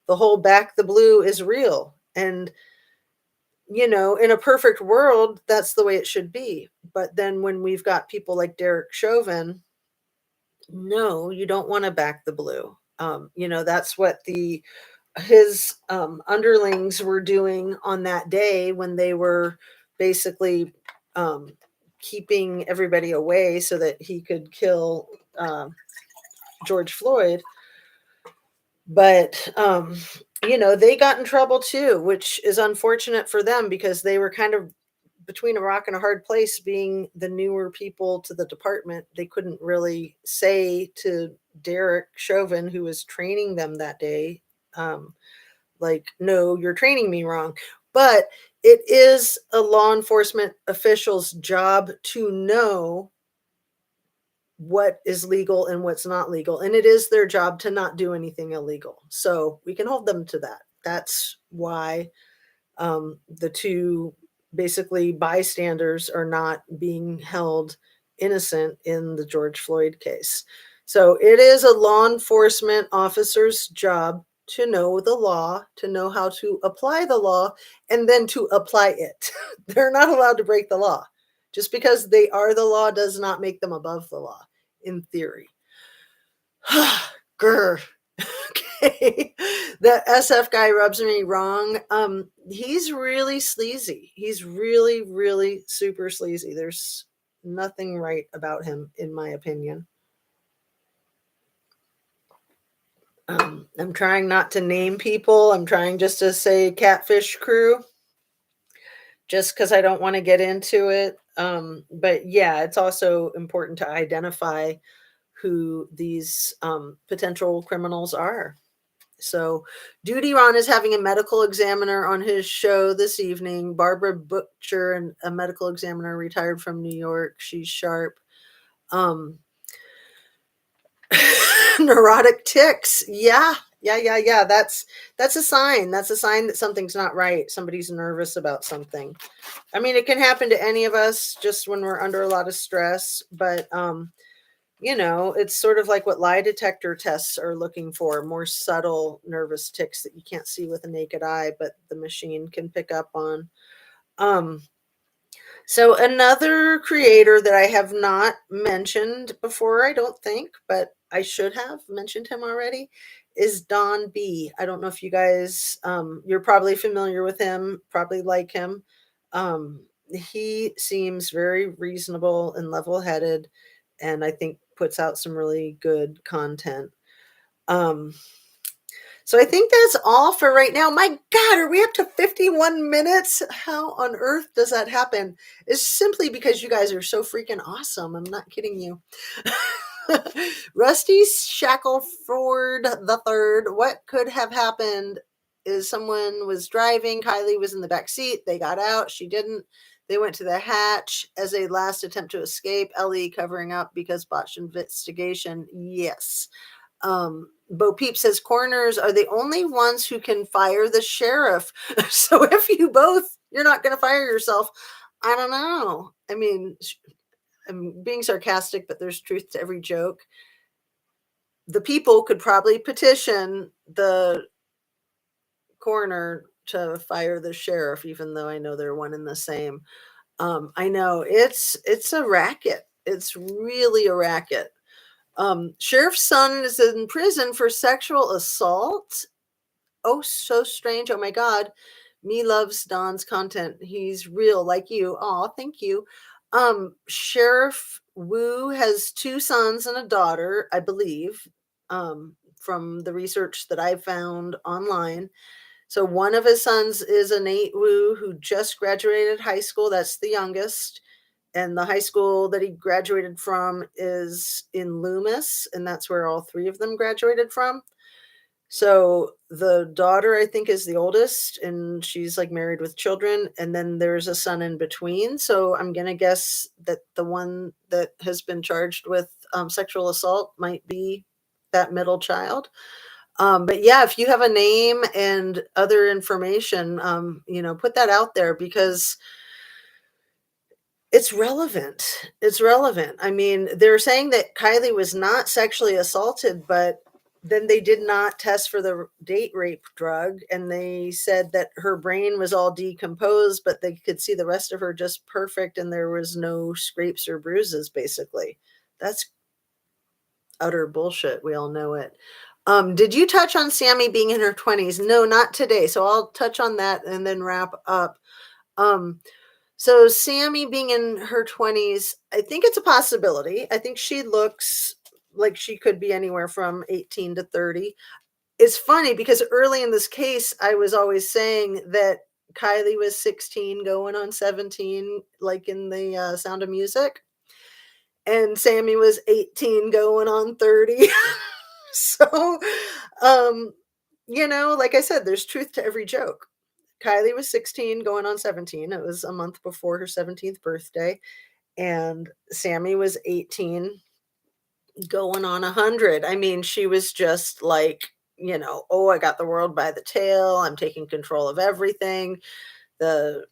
The whole back the blue is real. And, in a perfect world, that's the way it should be. But then when we've got people like Derek Chauvin, no, you don't want to back the blue. That's what his underlings were doing on that day when they were basically keeping everybody away so that he could kill George Floyd. But they got in trouble too, which is unfortunate for them because they were kind of between a rock and a hard place, being the newer people to the department. They couldn't really say to Derek Chauvin, who was training them that day, like, no, you're training me wrong. But it is a law enforcement official's job to know what is legal and what's not legal. And it is their job to not do anything illegal. So we can hold them to that. That's why The two basically bystanders are not being held innocent in the George Floyd case. So it is a law enforcement officer's job to know the law, to know how to apply the law, and then to apply it. They're not allowed to break the law. Just because they are the law does not make them above the law, in theory. Grr. Okay. The SF guy rubs me wrong. He's really sleazy. He's really, really super sleazy. There's nothing right about him, in my opinion. I'm trying not to name people. I'm trying just to say catfish crew, just because I don't want to get into it. But yeah, it's also important to identify who these potential criminals are. So, Duty Ron is having a medical examiner on his show this evening. Barbara Butcher, and a medical examiner retired from New York. She's sharp. Um, Neurotic tics. Yeah. That's a sign. That's a sign that something's not right. Somebody's nervous about something. I mean, it can happen to any of us just when we're under a lot of stress, but it's sort of like what lie detector tests are looking for, more subtle nervous tics that you can't see with a naked eye, but the machine can pick up on. Um, so another creator that I have not mentioned before, I don't think, but I should have mentioned him already, is Don B. I don't know if you guys, you're probably familiar with him, probably like him. He seems very reasonable and level-headed, and I think puts out some really good content. Um, so I think that's all for right now. My God, are we up to 51 minutes? How on earth does that happen? It's simply because you guys are so freaking awesome. I'm not kidding you. Rusty Shackelford the third. What could have happened is someone was driving. Kylie was in the back seat. They got out. She didn't. They went to the hatch as a last attempt to escape. Ellie covering up because botched investigation. Yes. Bo Peep says coroners are the only ones who can fire the sheriff. So if you're not going to fire yourself. I don't know. I mean, I'm being sarcastic, but there's truth to every joke. The people could probably petition the coroner to fire the sheriff, even though I know they're one and the same. I know it's a racket. It's really a racket. Sheriff's son is in prison for sexual assault. Oh, so strange. Oh my God. Me loves Don's content. He's real like you. Oh, thank you. Sheriff Wu has two sons and a daughter, I believe, from the research that I found online. So one of his sons is a Nate Wu who just graduated high school. That's the youngest. And the high school that he graduated from is in Loomis, and that's where all three of them graduated from. So the daughter, I think, is the oldest, and she's like married with children. And then there's a son in between. So I'm going to guess that the one that has been charged with sexual assault might be that middle child. But yeah, if you have a name and other information, put that out there because it's relevant. It's relevant. I mean, they're saying that Kylie was not sexually assaulted, but then they did not test for the date rape drug. And they said that her brain was all decomposed, but they could see the rest of her just perfect. And there was no scrapes or bruises, basically. That's utter bullshit. We all know it. Did you touch on Sammy being in her 20s? No, not today. So I'll touch on that and then wrap up. So Sammy being in her 20s, I think it's a possibility. I think she looks like she could be anywhere from 18 to 30. It's funny because early in this case, I was always saying that Kylie was 16 going on 17, like in the Sound of Music. And Sammy was 18 going on 30. So, like I said, there's truth to every joke. Kylie was 16 going on 17. It was a month before her 17th birthday. And Sammy was 18 going on 100. I mean, she was just like, oh, I got the world by the tail. I'm taking control of everything. The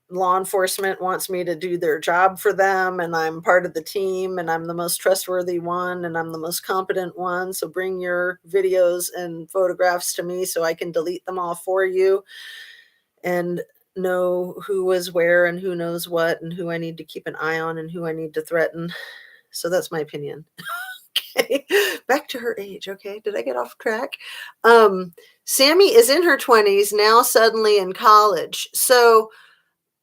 law enforcement wants me to do their job for them, and I'm part of the team, and I'm the most trustworthy one, and I'm the most competent one. So bring your videos and photographs to me so I can delete them all for you and know who was where and who knows what and who I need to keep an eye on and who I need to threaten. So that's my opinion. Okay. Back to her age. Okay. Did I get off track? Um, Sammy is in her 20s now, suddenly in college. So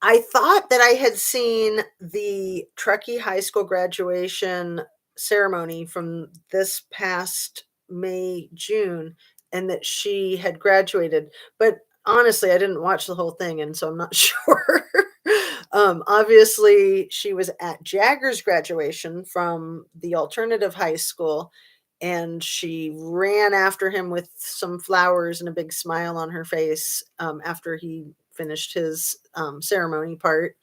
I thought that I had seen the Truckee High School graduation ceremony from this past May, June, and that she had graduated. But honestly, I didn't watch the whole thing, and so I'm not sure. Obviously, she was at Jagger's graduation from the alternative high school, and she ran after him with some flowers and a big smile on her face after he finished his ceremony part.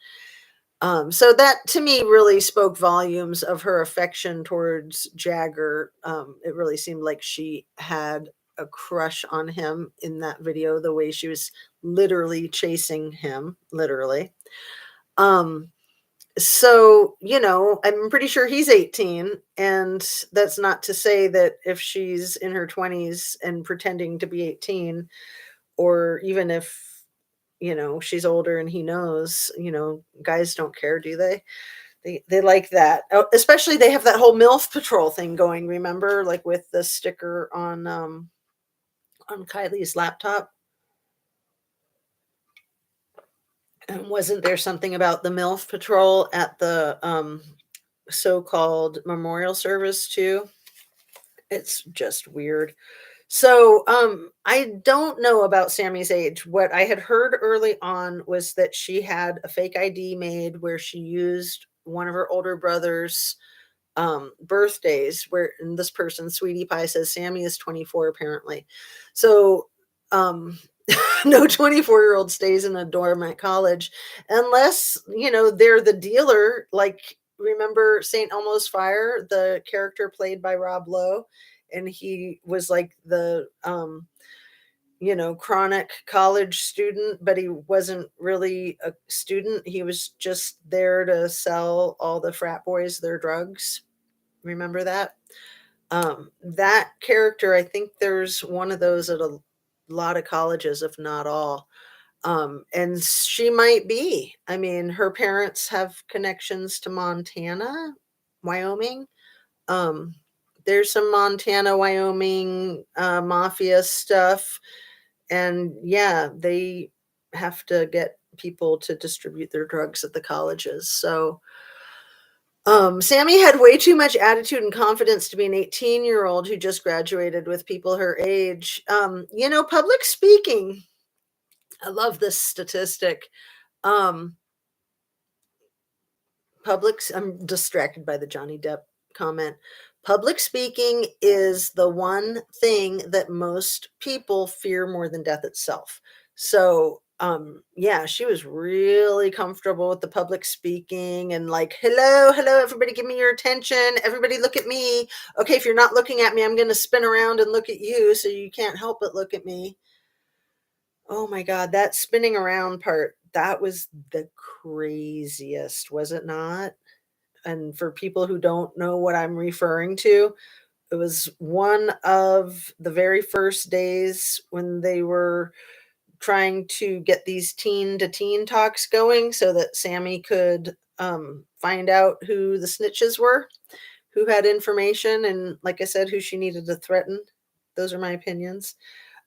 So that to me really spoke volumes of her affection towards Jagger. It really seemed like she had a crush on him in that video, the way she was literally chasing him, literally. Um, so, I'm pretty sure he's 18, and that's not to say that if she's in her 20s and pretending to be 18, or even if, she's older and he knows, guys don't care, do they? They like that. Oh, especially they have that whole MILF patrol thing going, remember? Like with the sticker on Kylie's laptop. And wasn't there something about the MILF patrol at the so-called memorial service too? It's just weird. So, I don't know about Sammy's age. What I had heard early on was that she had a fake ID made where she used one of her older brother's birthdays, where and this person, Sweetie Pie, says Sammy is 24 apparently. So, um, no 24-year-old stays in a dorm at college unless, they're the dealer. Like, remember St. Elmo's Fire, the character played by Rob Lowe? And he was like the chronic college student, but he wasn't really a student. He was just there to sell all the frat boys their drugs. Remember that? That character, I think there's one of those at a lot of colleges, if not all. And she might be. I mean, her parents have connections to Montana, Wyoming. Um, there's some Montana, Wyoming mafia stuff. And yeah, they have to get people to distribute their drugs at the colleges. So Sammy had way too much attitude and confidence to be an 18-year-old who just graduated with people her age. Public speaking, I love this statistic. Um, I'm distracted by the Johnny Depp comment. Public speaking is the one thing that most people fear more than death itself. So, yeah, she was really comfortable with the public speaking and like, hello, hello, everybody, give me your attention. Everybody, look at me. Okay, if you're not looking at me, I'm going to spin around and look at you so you can't help but look at me. Oh my God, that spinning around part, that was the craziest, was it not? And for people who don't know what I'm referring to, it was one of the very first days when they were trying to get these teen to teen talks going so that Sammy could find out who the snitches were, who had information, and like I said, who she needed to threaten. Those are my opinions.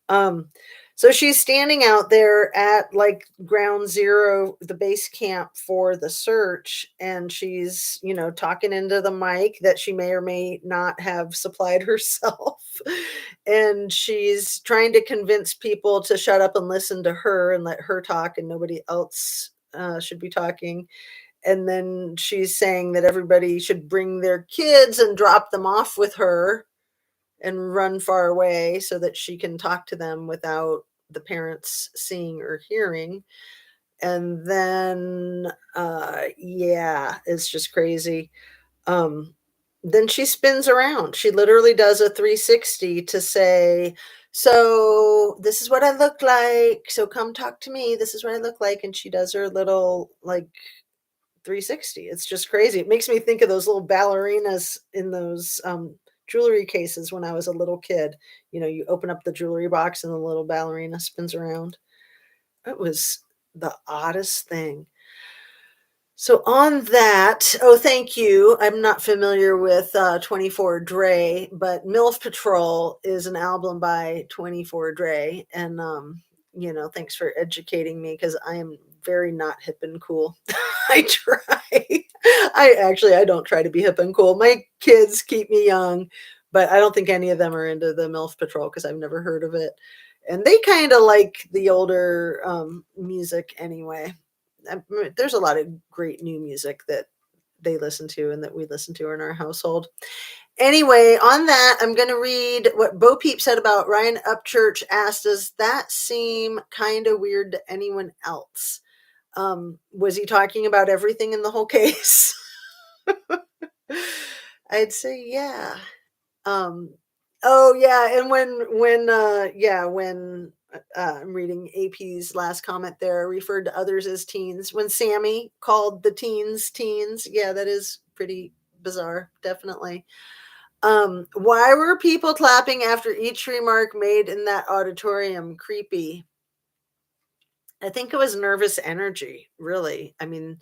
Um, so she's standing out there at like ground zero, the base camp for the search, and she's, talking into the mic that she may or may not have supplied herself. And she's trying to convince people to shut up and listen to her and let her talk, and nobody else should be talking. And then she's saying that everybody should bring their kids and drop them off with her and run far away so that she can talk to them without the parents seeing or hearing. And then, yeah, it's just crazy. Um, then she spins around. She literally does a 360 to say, So this is what I look like. So come talk to me. This is what I look like. And she does her little like 360. It's just crazy. It makes me think of those little ballerinas in those jewelry cases when I was a little kid. You open up the jewelry box and the little ballerina spins around. It was the oddest thing. So on that, oh, thank you. I'm not familiar with 24 Dre, but MILF Patrol is an album by 24 Dre. And, thanks for educating me because I am very not hip and cool. I try. I don't try to be hip and cool. My kids keep me young, but I don't think any of them are into the MILF Patrol because I've never heard of it. And they kind of like the older music anyway. There's a lot of great new music that they listen to and that we listen to in our household. Anyway, on that, I'm going to read what Bo Peep said about Ryan Upchurch. Asked, does that seem kind of weird to anyone else? Was he talking about everything in the whole case? I'd say, yeah. Um, oh yeah, and when I'm reading AP's last comment there, referred to others as teens. When Sammy called the teens, yeah, that is pretty bizarre, definitely. Why were people clapping after each remark made in that auditorium? Creepy. I think it was nervous energy, really. I mean,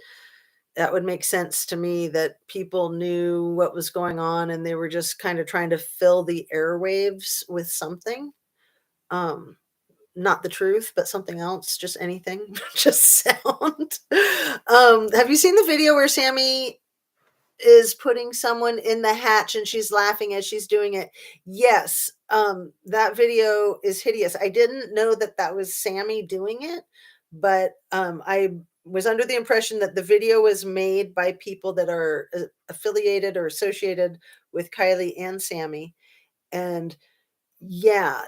that would make sense to me that people knew what was going on and they were just kind of trying to fill the airwaves with something. Um, Not the truth, but something else, just anything, just sound. Have you seen the video where Sammy is putting someone in the hatch and she's laughing as she's doing it? Yes. That video is hideous. I didn't know that that was Sammy doing it, but I was under the impression that the video was made by people that are affiliated or associated with Kylie and Sammy. And yeah,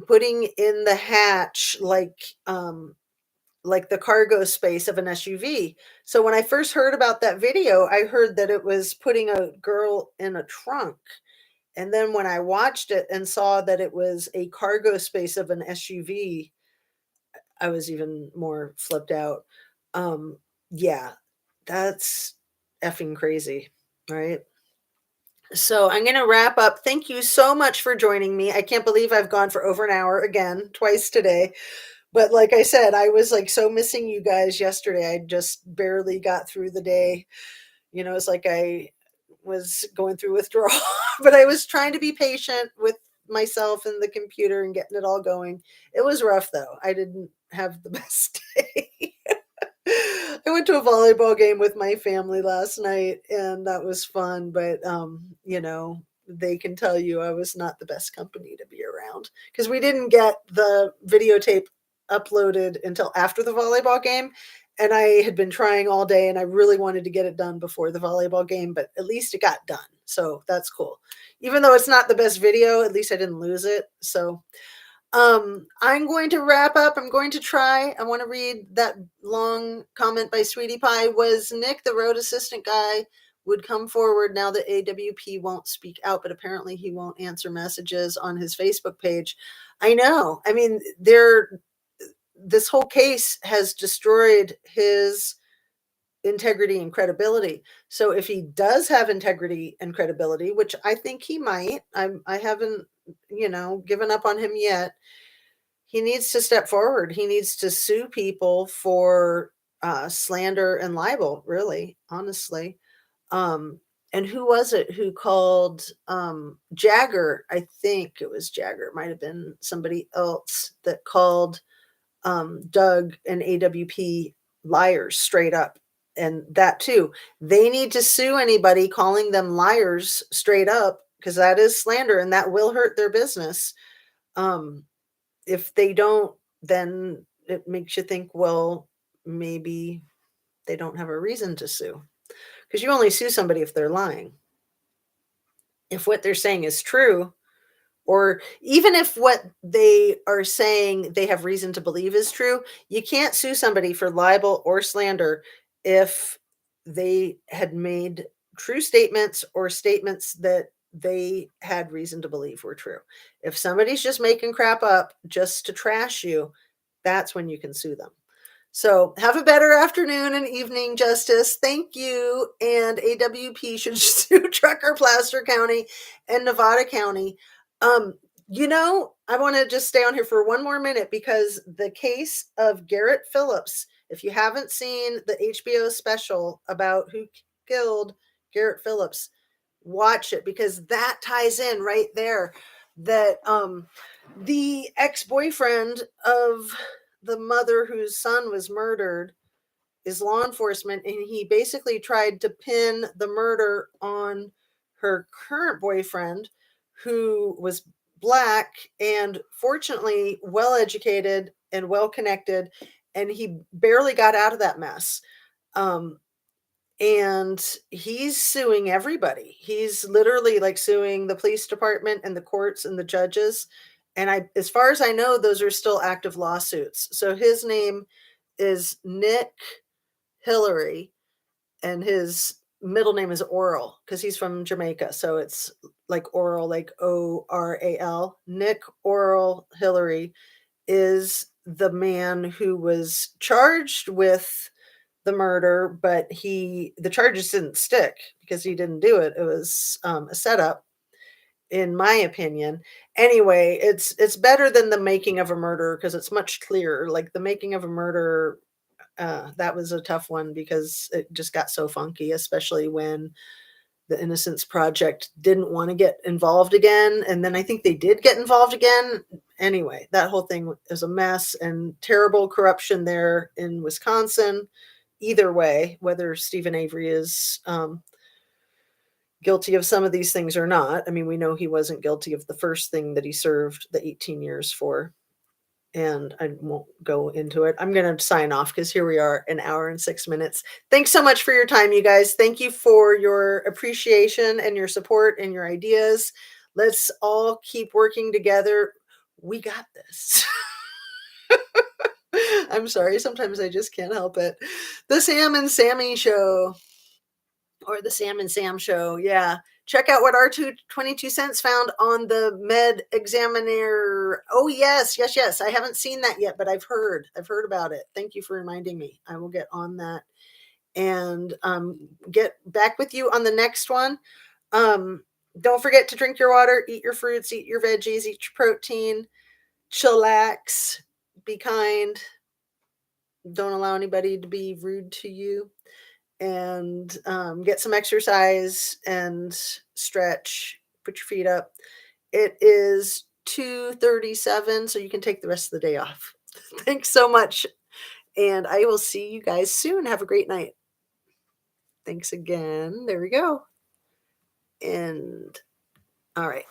putting in the hatch like the cargo space of an SUV. So when I first heard about that video, I heard that it was putting a girl in a trunk. And then when I watched it and saw that it was a cargo space of an SUV, I was even more flipped out. Yeah, that's effing crazy, right? So I'm going to wrap up. Thank you so much for joining me. I can't believe I've gone for over an hour again, twice today. But like I said, I was like so missing you guys yesterday. I just barely got through the day. It's like I was going through withdrawal, but I was trying to be patient with myself and the computer and getting it all going. It was rough though. I didn't have the best day. I went to a volleyball game with my family last night and that was fun, but they can tell you I was not the best company to be around because we didn't get the videotape uploaded until after the volleyball game. And I had been trying all day and I really wanted to get it done before the volleyball game, but at least it got done. So that's cool. Even though it's not the best video, at least I didn't lose it. So I'm going to wrap up. I'm going to try. I want to read that long comment by Sweetie Pie. Was Nick, the road assistant guy, would come forward now that AWP won't speak out, but apparently he won't answer messages on his Facebook page. I know. I mean, this whole case has destroyed his integrity and credibility. So if he does have integrity and credibility, which I think he might, I haven't, given up on him yet. He needs to step forward. He needs to sue people for slander and libel, really, honestly. Um, and who was it who called Jagger? I think it was Jagger. It might have been somebody else that called Doug and AWP liars straight up. And that too, they need to sue anybody calling them liars straight up because that is slander and that will hurt their business. If they don't, then it makes you think, well, maybe they don't have a reason to sue because you only sue somebody if they're lying. If what they're saying is true, or even if what they are saying they have reason to believe is true, you can't sue somebody for libel or slander if they had made true statements or statements that they had reason to believe were true. If somebody's just making crap up just to trash you, that's when you can sue them. So have a better afternoon and evening, Justice. Thank you. And AWP should sue Trucker, Placer County, and Nevada County. Um, I want to just stay on here for one more minute because the case of Garrett Phillips, if you haven't seen the HBO special about who killed Garrett Phillips, watch it because that ties in right there. That the ex-boyfriend of the mother whose son was murdered is law enforcement, and he basically tried to pin the murder on her current boyfriend, who was black and fortunately well educated and well connected, and he barely got out of that mess. Um, and he's suing everybody. He's literally like suing the police department and the courts and the judges. And as far as I know, those are still active lawsuits. So his name is Nick Hillary, and his middle name is Oral because he's from Jamaica. So it's like Oral, like Oral. Nick Oral Hillary is the man who was charged with the murder, but the charges didn't stick because he didn't do it. It was a setup, in my opinion. Anyway, it's better than the making of a murder because it's much clearer. Like the making of a murder, that was a tough one because it just got so funky, especially when the Innocence Project didn't want to get involved again. And then I think they did get involved again. Anyway, that whole thing is a mess and terrible corruption there in Wisconsin. Either way, whether Stephen Avery is guilty of some of these things or not. I mean, we know he wasn't guilty of the first thing that he served the 18 years for. And I won't go into it. I'm going to sign off because here we are, an hour and 6 minutes. Thanks so much for your time, you guys. Thank you for your appreciation and your support and your ideas. Let's all keep working together. We got this. I'm sorry. Sometimes I just can't help it. The Sam and Sammy Show. Or the Sam and Sam Show. Yeah. Check out what R22 found on the Med Examiner. Oh, yes. I haven't seen that yet, but I've heard about it. Thank you for reminding me. I will get on that and get back with you on the next one. Don't forget to drink your water, eat your fruits, eat your veggies, eat your protein, chillax, be kind. Don't allow anybody to be rude to you. And get some exercise and stretch. Put your feet up. It is 2:37, so you can take the rest of the day off. Thanks so much, and I will see you guys soon. Have a great night. Thanks again. There we go. And all right.